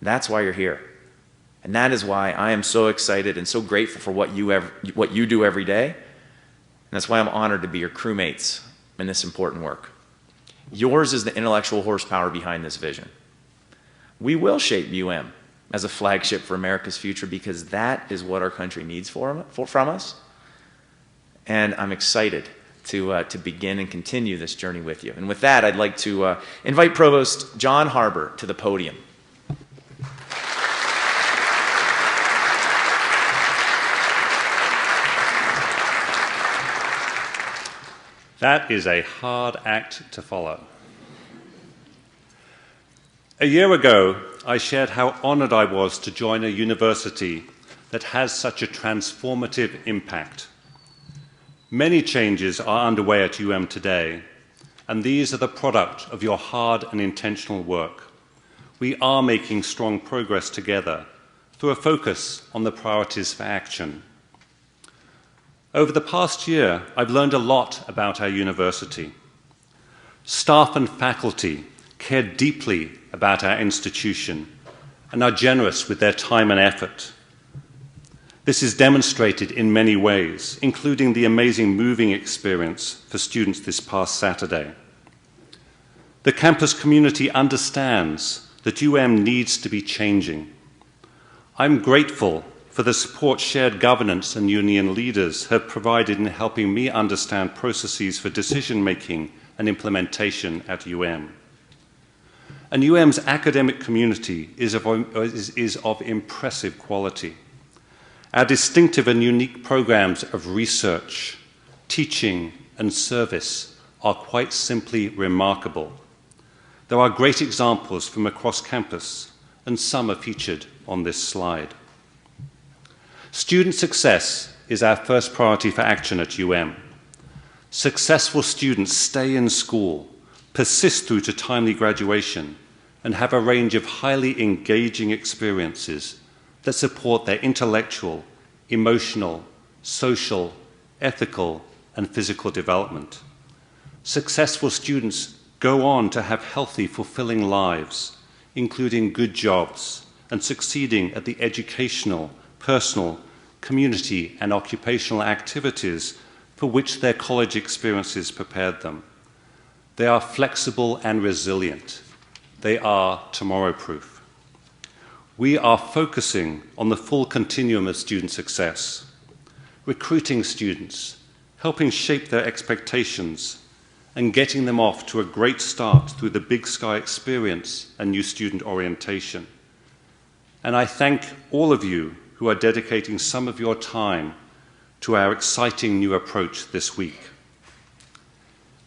That's why you're here. And that is why I am so excited and so grateful for what you do every day. And that's why I'm honored to be your crewmates in this important work. Yours is the intellectual horsepower behind this vision. We will shape UM as a flagship for America's future because that is what our country needs from us. And I'm excited to begin and continue this journey with you. And with that, I'd like to invite Provost John Harbour to the podium. That is a hard act to follow. A year ago, I shared how honored I was to join a university that has such a transformative impact. Many changes are underway at UM today, and these are the product of your hard and intentional work. We are making strong progress together through a focus on the priorities for action. Over the past year, I've learned a lot about our university. Staff and faculty care deeply about our institution and are generous with their time and effort. This is demonstrated in many ways, including the amazing moving experience for students this past Saturday. The campus community understands that UM needs to be changing. I'm grateful for the support shared governance and union leaders have provided in helping me understand processes for decision-making and implementation at UM. And UM's academic community is of impressive quality. Our distinctive and unique programs of research, teaching, and service are quite simply remarkable. There are great examples from across campus, and some are featured on this slide. Student success is our first priority for action at UM. Successful students stay in school, persist through to timely graduation, and have a range of highly engaging experiences that support their intellectual, emotional, social, ethical, and physical development. Successful students go on to have healthy, fulfilling lives, including good jobs and succeeding at the educational, personal, community, and occupational activities for which their college experiences prepared them. They are flexible and resilient. They are tomorrow-proof. We are focusing on the full continuum of student success, recruiting students, helping shape their expectations, and getting them off to a great start through the Big Sky experience and new student orientation. And I thank all of you who are dedicating some of your time to our exciting new approach this week.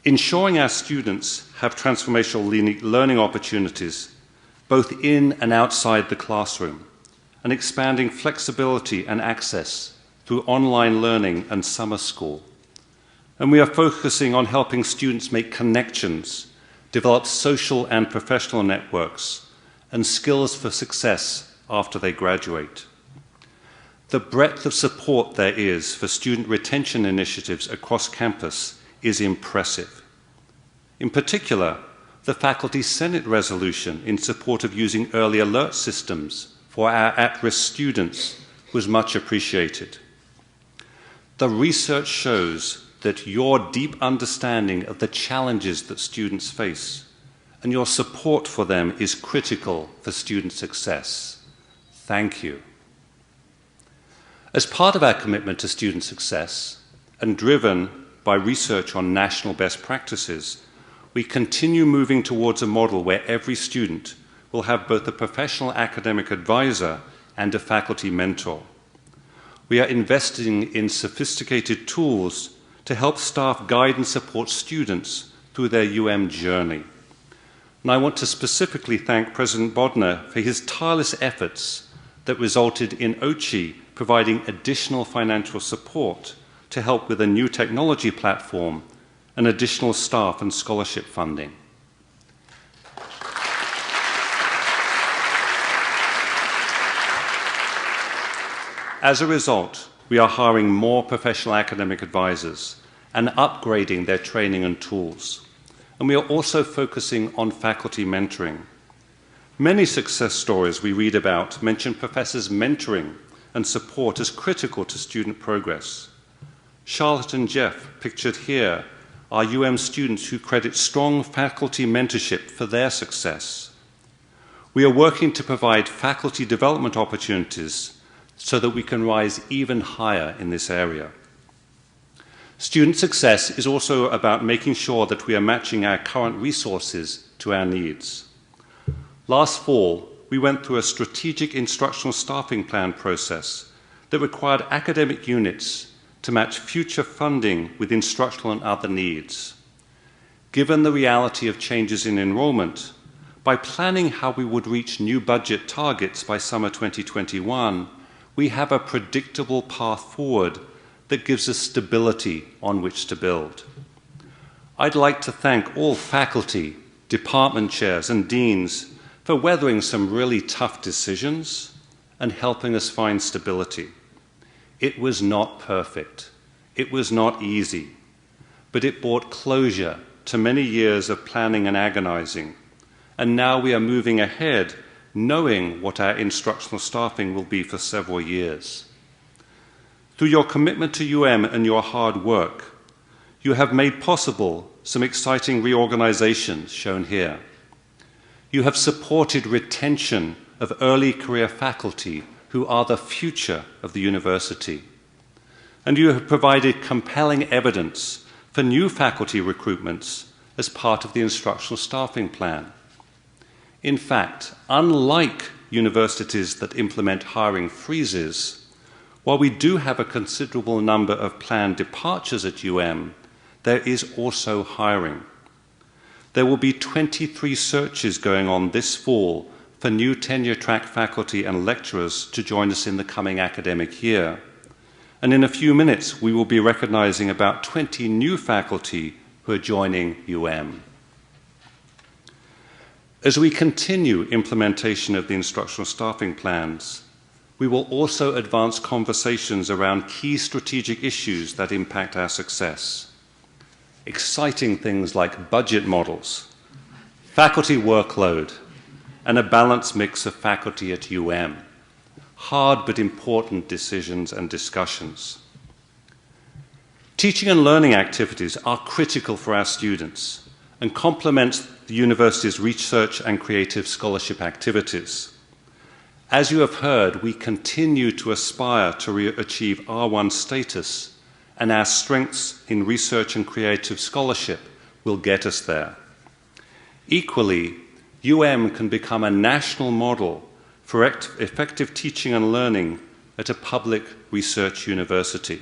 Ensuring our students have transformational learning opportunities both in and outside the classroom, and expanding flexibility and access through online learning and summer school. And we are focusing on helping students make connections, develop social and professional networks, and skills for success after they graduate. The breadth of support there is for student retention initiatives across campus is impressive. In particular, the Faculty Senate resolution in support of using early alert systems for our at-risk students was much appreciated. The research shows that your deep understanding of the challenges that students face and your support for them is critical for student success. Thank you. As part of our commitment to student success and driven by research on national best practices, we continue moving towards a model where every student will have both a professional academic advisor and a faculty mentor. We are investing in sophisticated tools to help staff guide and support students through their journey. And I want to specifically thank President Bodner for his tireless efforts that resulted in OCHI providing additional financial support to help with a new technology platform and additional staff and scholarship funding. As a result, we are hiring more professional academic advisors and upgrading their training and tools. And we are also focusing on faculty mentoring. Many success stories we read about mention professors mentoring and support as critical to student progress. Charlotte and Jeff, pictured here, are students who credit strong faculty mentorship for their success. We are working to provide faculty development opportunities so that we can rise even higher in this area. Student success is also about making sure that we are matching our current resources to our needs. Last fall, we went through a strategic instructional staffing plan process that required academic units to match future funding with instructional and other needs. Given the reality of changes in enrollment, by planning how we would reach new budget targets by summer 2021, we have a predictable path forward that gives us stability on which to build. I'd like to thank all faculty, department chairs, and deans for weathering some really tough decisions and helping us find stability. It was not perfect. It was not easy, but it brought closure to many years of planning and agonizing. And now we are moving ahead knowing what our instructional staffing will be for several years. Through your commitment to and your hard work, you have made possible some exciting reorganizations shown here. You have supported retention of early career faculty who are the future of the university. And you have provided compelling evidence for new faculty recruitments as part of the instructional staffing plan. In fact, unlike universities that implement hiring freezes, while we do have a considerable number of planned departures at there is also hiring. There will be 23 searches going on this fall for new tenure-track faculty and lecturers to join us in the coming academic year. And in a few minutes, we will be recognizing about 20 new faculty who are joining As we continue implementation of the instructional staffing plans, we will also advance conversations around key strategic issues that impact our success. Exciting things like budget models, faculty workload, and a balanced mix of faculty at Hard but important decisions and discussions. Teaching and learning activities are critical for our students and complement the university's research and creative scholarship activities. As you have heard, we continue to aspire to achieve R1 status, and our strengths in research and creative scholarship will get us there. Equally, can become a national model for effective teaching and learning at a public research university.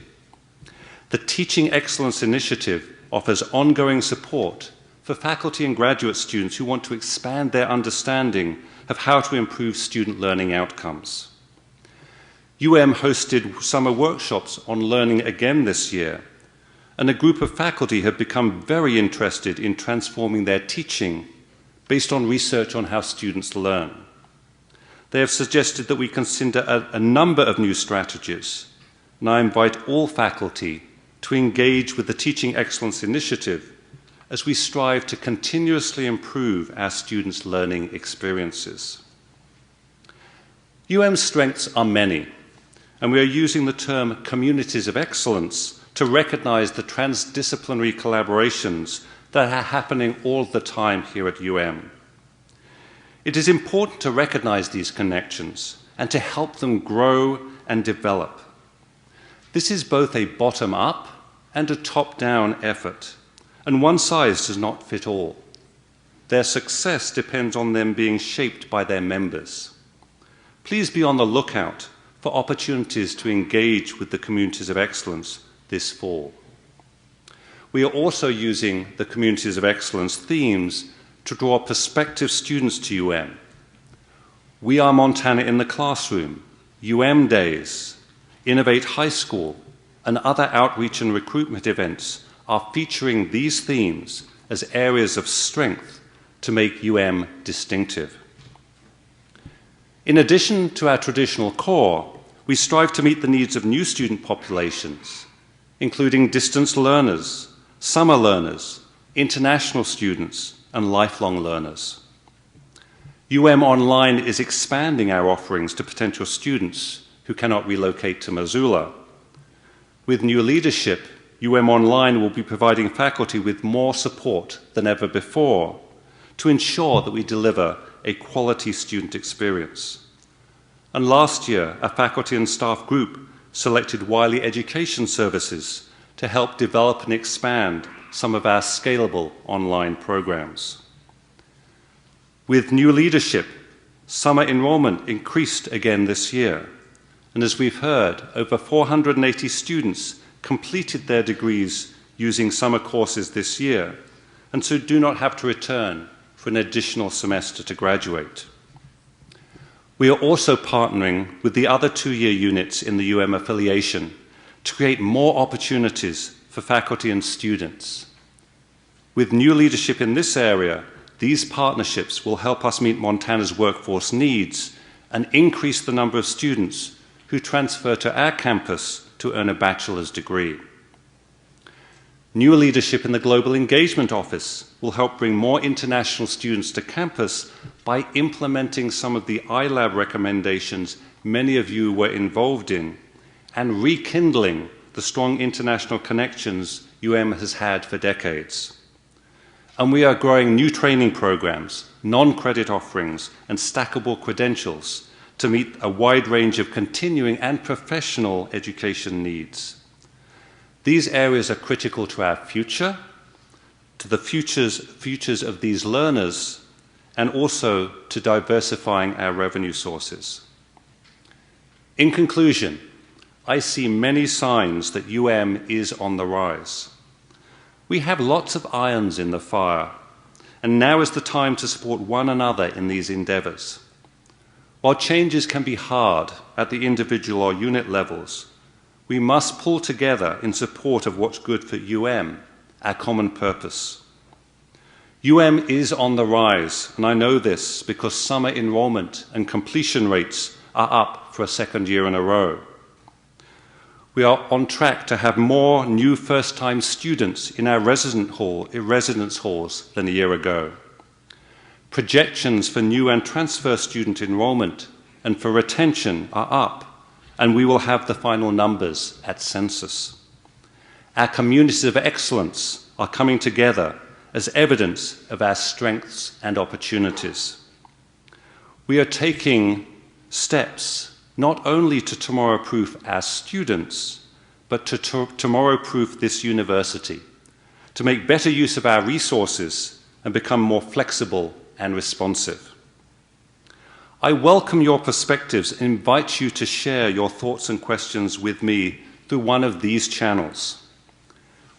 The Teaching Excellence Initiative offers ongoing support for faculty and graduate students who want to expand their understanding of how to improve student learning outcomes. hosted summer workshops on learning again this year, and a group of faculty have become very interested in transforming their teaching based on research on how students learn. They have suggested that we consider a number of new strategies, and I invite all faculty to engage with the Teaching Excellence Initiative as we strive to continuously improve our students' learning experiences. strengths are many, and we are using the term communities of excellence to recognize the transdisciplinary collaborations that are happening all the time here at It is important to recognize these connections and to help them grow and develop. This is both a bottom-up and a top-down effort, and one size does not fit all. Their success depends on them being shaped by their members. Please be on the lookout for opportunities to engage with the communities of excellence this fall. We are also using the communities of excellence themes to draw prospective students to We Are Montana in the Classroom, Days, Innovate High School, and other outreach and recruitment events are featuring these themes as areas of strength to make distinctive. In addition to our traditional core, we strive to meet the needs of new student populations, including distance learners, summer learners, international students, and lifelong learners. Online is expanding our offerings to potential students who cannot relocate to Missoula. With new leadership, Online will be providing faculty with more support than ever before to ensure that we deliver a quality student experience. And last year, a faculty and staff group selected Wiley Education Services to help develop and expand some of our scalable online programs. With new leadership, summer enrollment increased again this year. And as we've heard, over 480 students completed their degrees using summer courses this year, and so do not have to return for an additional semester to graduate. We are also partnering with the other two-year units in the affiliation to create more opportunities for faculty and students. With new leadership in this area, these partnerships will help us meet Montana's workforce needs and increase the number of students who transfer to our campus to earn a bachelor's degree. New leadership in the Global Engagement Office will help bring more international students to campus by implementing some of the iLab recommendations many of you were involved in and rekindling the strong international connections has had for decades. And we are growing new training programs, non-credit offerings, and stackable credentials to meet a wide range of continuing and professional education needs. These areas are critical to our future, to the futures of these learners, and also to diversifying our revenue sources. In conclusion, I see many signs that is on the rise. We have lots of irons in the fire, and now is the time to support one another in these endeavors. While changes can be hard at the individual or unit levels, we must pull together in support of what's good for our common purpose. is on the rise, and I know this because summer enrollment and completion rates are up for a second year in a row. We are on track to have more new first-time students in our residence halls than a year ago. Projections for new and transfer student enrollment and for retention are up, and we will have the final numbers at census. Our communities of excellence are coming together as evidence of our strengths and opportunities. We are taking steps not only to tomorrow-proof our students, but to tomorrow-proof this university, to make better use of our resources and become more flexible and responsive. I welcome your perspectives and invite you to share your thoughts and questions with me through one of these channels.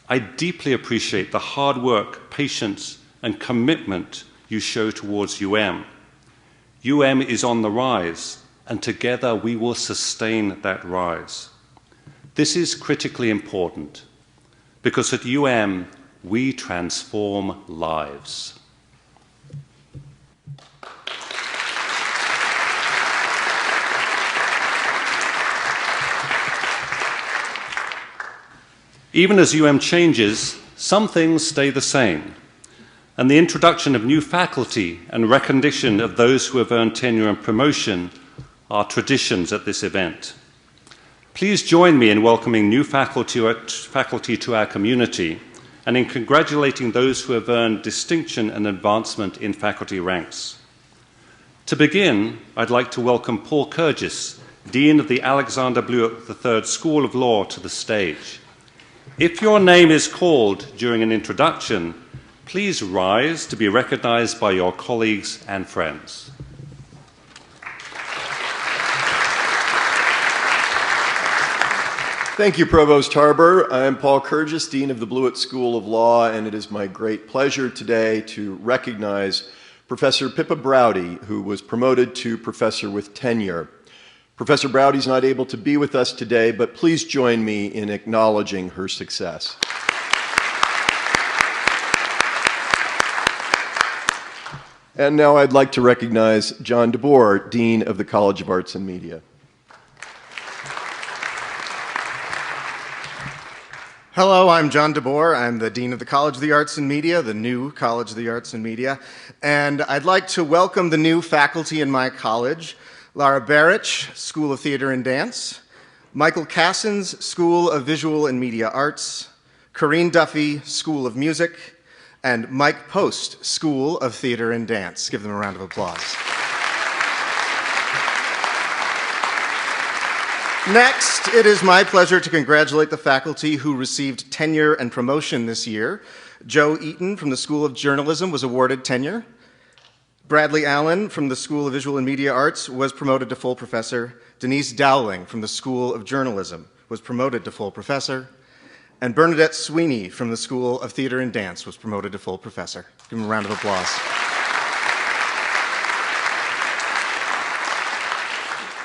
I deeply appreciate the hard work, patience, and commitment you show towards is on the rise, and together we will sustain that rise. This is critically important because at we transform lives. Even as changes, some things stay the same, and the introduction of new faculty and recognition of those who have earned tenure and promotion are traditions at this event. Please join me in welcoming new faculty to our community and in congratulating those who have earned distinction and advancement in faculty ranks. To begin, I'd like to welcome Paul Kurgis, Dean of the Alexander Blewett III School of Law, to the stage. If your name is called during an introduction, please rise to be recognized by your colleagues and friends. Thank you, Provost Harbour. I'm Paul Kurgis, Dean of the Blewett School of Law, and it is my great pleasure today to recognize Professor Pippa Browdy, who was promoted to professor with tenure. Professor Browdy's not able to be with us today, but please join me in acknowledging her success. And now I'd like to recognize John DeBoer, Dean of the College of Arts and Media. Hello, I'm John DeBoer. I'm the Dean of the College of the Arts and Media, the new College of the Arts and Media. And I'd like to welcome the new faculty in my college: Lara Barich, School of Theater and Dance; Michael Cassens, School of Visual and Media Arts; Corinne Duffy, School of Music; and Mike Post, School of Theater and Dance. Give them a round of applause. Next, it is my pleasure to congratulate the faculty who received tenure and promotion this year. Joe Eaton from the School of Journalism was awarded tenure. Bradley Allen from the School of Visual and Media Arts was promoted to full professor. Denise Dowling from the School of Journalism was promoted to full professor. And Bernadette Sweeney from the School of Theater and Dance was promoted to full professor. Give them a round of applause.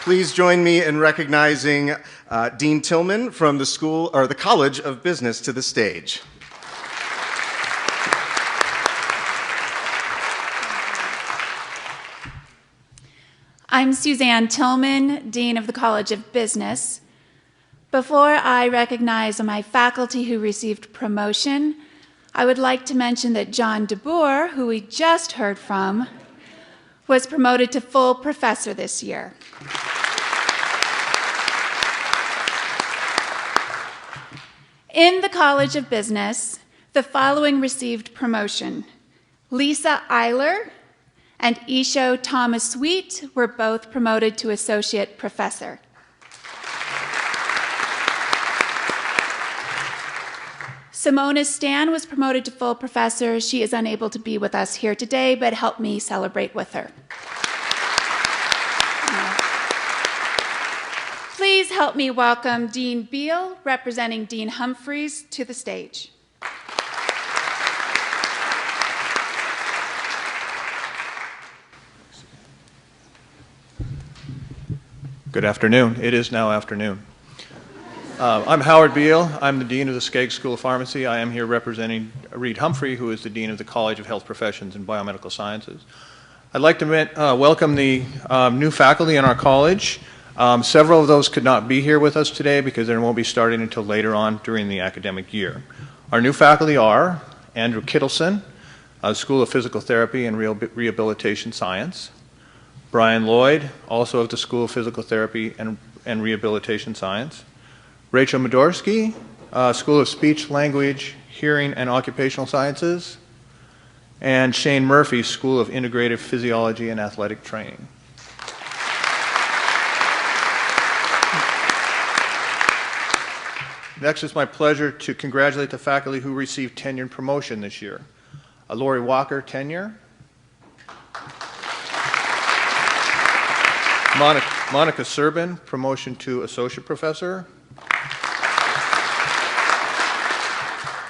Please join me in recognizing Dean Tillman from the College of Business to the stage. I'm Suzanne Tillman, Dean of the College of Business. Before I recognize my faculty who received promotion, I would like to mention that John DeBoer, who we just heard from, was promoted to full professor this year. In the College of Business, the following received promotion: Lisa Eiler and Isho Thomas Sweet were both promoted to associate professor. Simona Stan was promoted to full professor. She is unable to be with us here today, but help me celebrate with her. Please help me welcome Dean Beal, representing Dean Humphreys, to the stage. Good afternoon. It is now afternoon. I'm Howard Beal. I'm the Dean of the Skaggs School of Pharmacy. I am here representing Reed Humphrey, who is the Dean of the College of Health Professions and Biomedical Sciences. I'd like to welcome the new faculty in our college. Several of those could not be here with us today because they won't be starting until later on during the academic year. Our new faculty are Andrew Kittleson, School of Physical Therapy and Rehabilitation Science; Brian Lloyd, also of the School of Physical Therapy and Rehabilitation Science; Rachel Medorsky, School of Speech, Language, Hearing, and Occupational Sciences; and Shane Murphy, School of Integrative Physiology and Athletic Training. Next, it's my pleasure to congratulate the faculty who received tenure and promotion this year. Lori Walker, tenure. Monica Serbin, promotion to associate professor.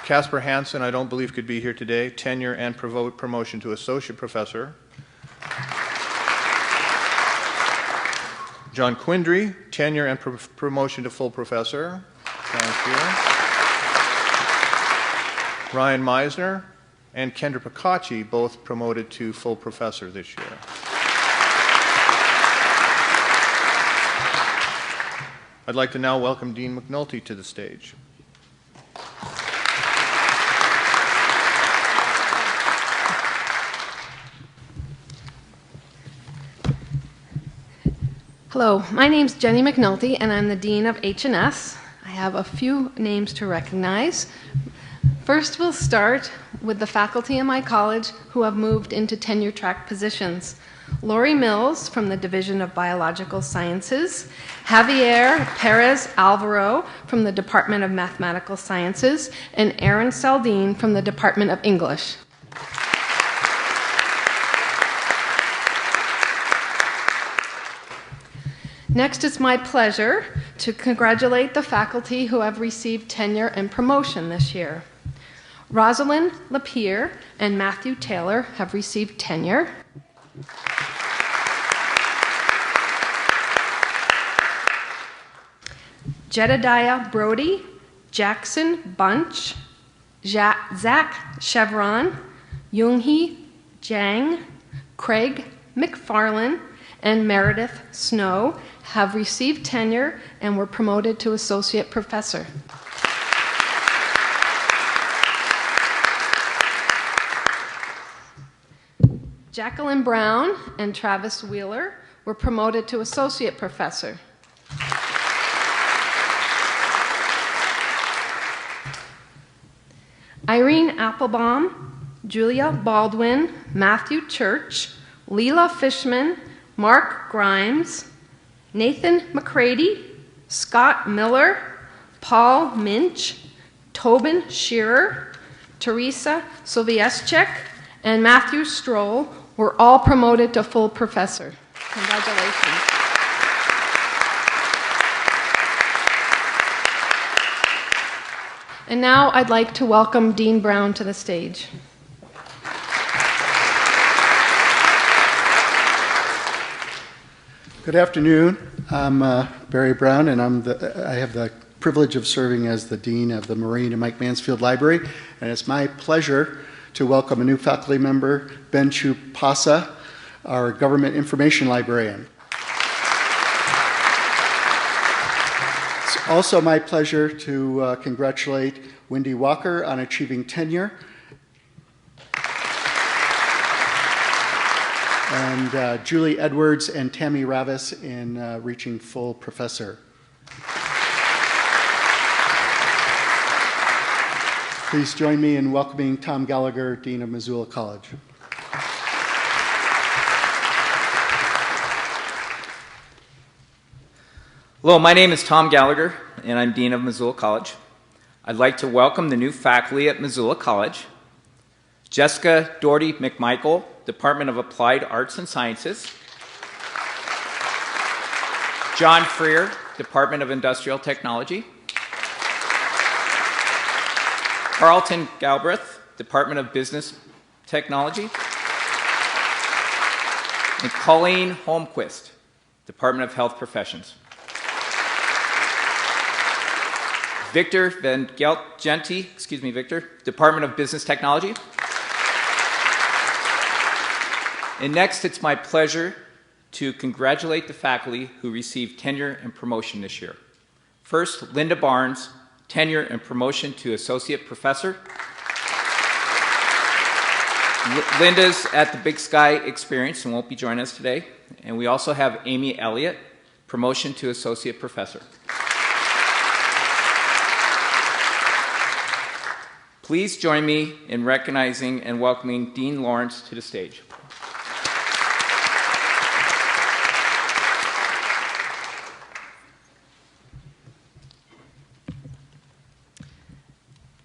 Casper Hansen, I don't believe could be here today, tenure and promotion to associate professor. John Quindry, tenure and promotion to full professor. Thank you. Ryan Meisner and Kendra Picacci, both promoted to full professor this year. I'd like to now welcome Dean McNulty to the stage. Hello, my name's Jenny McNulty, and I'm the Dean of H&S. I have a few names to recognize. First, we'll start with the faculty in my college who have moved into tenure-track positions. Lori Mills from the Division of Biological Sciences, Javier Perez Alvaro from the Department of Mathematical Sciences, and Aaron Saldine from the Department of English. Next, it's my pleasure to congratulate the faculty who have received tenure and promotion this year. Rosalind Lapierre and Matthew Taylor have received tenure. Jedediah Brody, Jackson Bunch, Zach Chevron, Yoonghee Jang, Craig McFarlane, and Meredith Snow have received tenure and were promoted to associate professor. Jacqueline Brown and Travis Wheeler were promoted to associate professor. Irene Applebaum, Julia Baldwin, Matthew Church, Leela Fishman, Mark Grimes, Nathan McCready, Scott Miller, Paul Minch, Tobin Shearer, Teresa Sovieszczyk, and Matthew Stroll were all promoted to full professor. Congratulations. And now I'd like to welcome Dean Brown to the stage. Good afternoon. I'm Barry Brown, and I have the privilege of serving as the Dean of the Marine and Mike Mansfield Library, and it's my pleasure to welcome a new faculty member, Ben Chupasa, our Government Information Librarian. It's also my pleasure to congratulate Wendy Walker on achieving tenure, and Julie Edwards and Tammy Ravis in reaching full professor. Please join me in welcoming Tom Gallagher, Dean of Missoula College. Hello, my name is Tom Gallagher, and I'm Dean of Missoula College. I'd like to welcome the new faculty at Missoula College. Jessica Doherty McMichael, Department of Applied Arts and Sciences. John Freer, Department of Industrial Technology. Carlton Galbraith, Department of Business Technology. And Colleen Holmquist, Department of Health Professions. Victor Van Genti, Victor, Department of Business Technology. And next, it's my pleasure to congratulate the faculty who received tenure and promotion this year. First, Linda Barnes, tenure and promotion to associate professor. Linda's at the Big Sky Experience and won't be joining us today. And we also have Amy Elliott, promotion to associate professor. Please join me in recognizing and welcoming Dean Lawrence to the stage.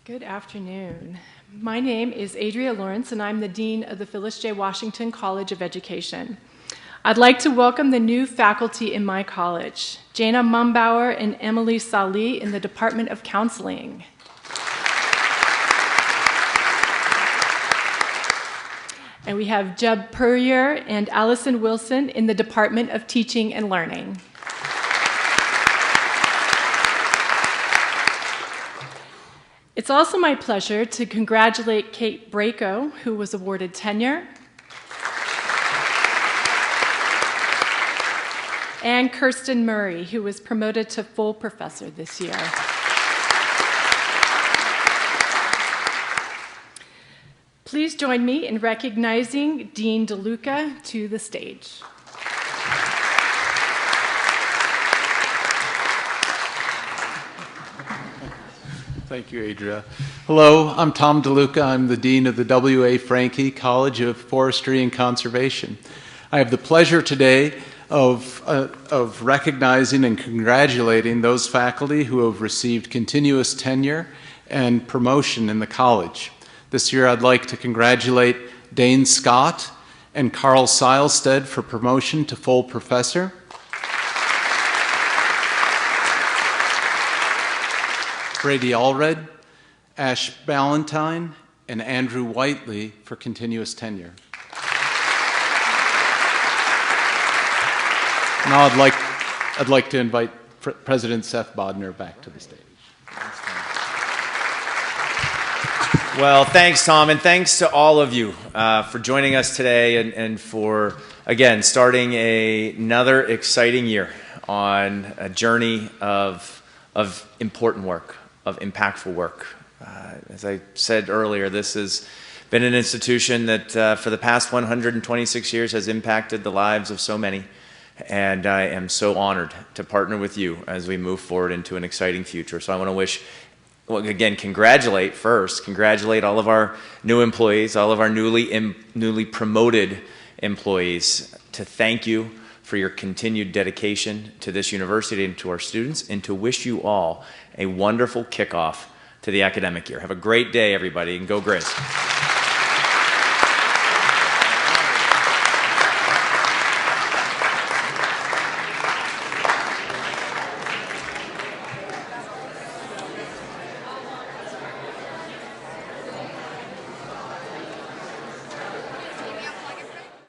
Good afternoon. My name is Adria Lawrence, and I'm the Dean of the Phyllis J. Washington College of Education. I'd like to welcome the new faculty in my college, Jana Mumbauer and Emily Salih in the Department of Counseling. And we have Jeb Puryear and Allison Wilson in the Department of Teaching and Learning. It's also my pleasure to congratulate Kate Braco, who was awarded tenure, and Kirsten Murray, who was promoted to full professor this year. Please join me in recognizing Dean DeLuca to the stage. Thank you, Adria. Hello, I'm Tom DeLuca. I'm the Dean of the W.A. Franke College of Forestry and Conservation. I have the pleasure today of recognizing and congratulating those faculty who have received continuous tenure and promotion in the college. This year I'd like to congratulate Dane Scott and Carl Seilstead for promotion to full professor. Brady Allred, Ash Ballantyne, and Andrew Whiteley for continuous tenure. Now I'd like to invite President Seth Bodner back to the stage. Well, thanks, Tom, and thanks to all of you for joining us today and for, again, starting another exciting year on a journey of important work, of impactful work. As I said earlier, this has been an institution that for the past 126 years has impacted the lives of so many. And I am so honored to partner with you as we move forward into an exciting future. So I want to wish, well, again, congratulate all of our new employees, all of our newly promoted employees, to thank you for your continued dedication to this university and to our students, and to wish you all a wonderful kickoff to the academic year. Have a great day, everybody, and go Grizz.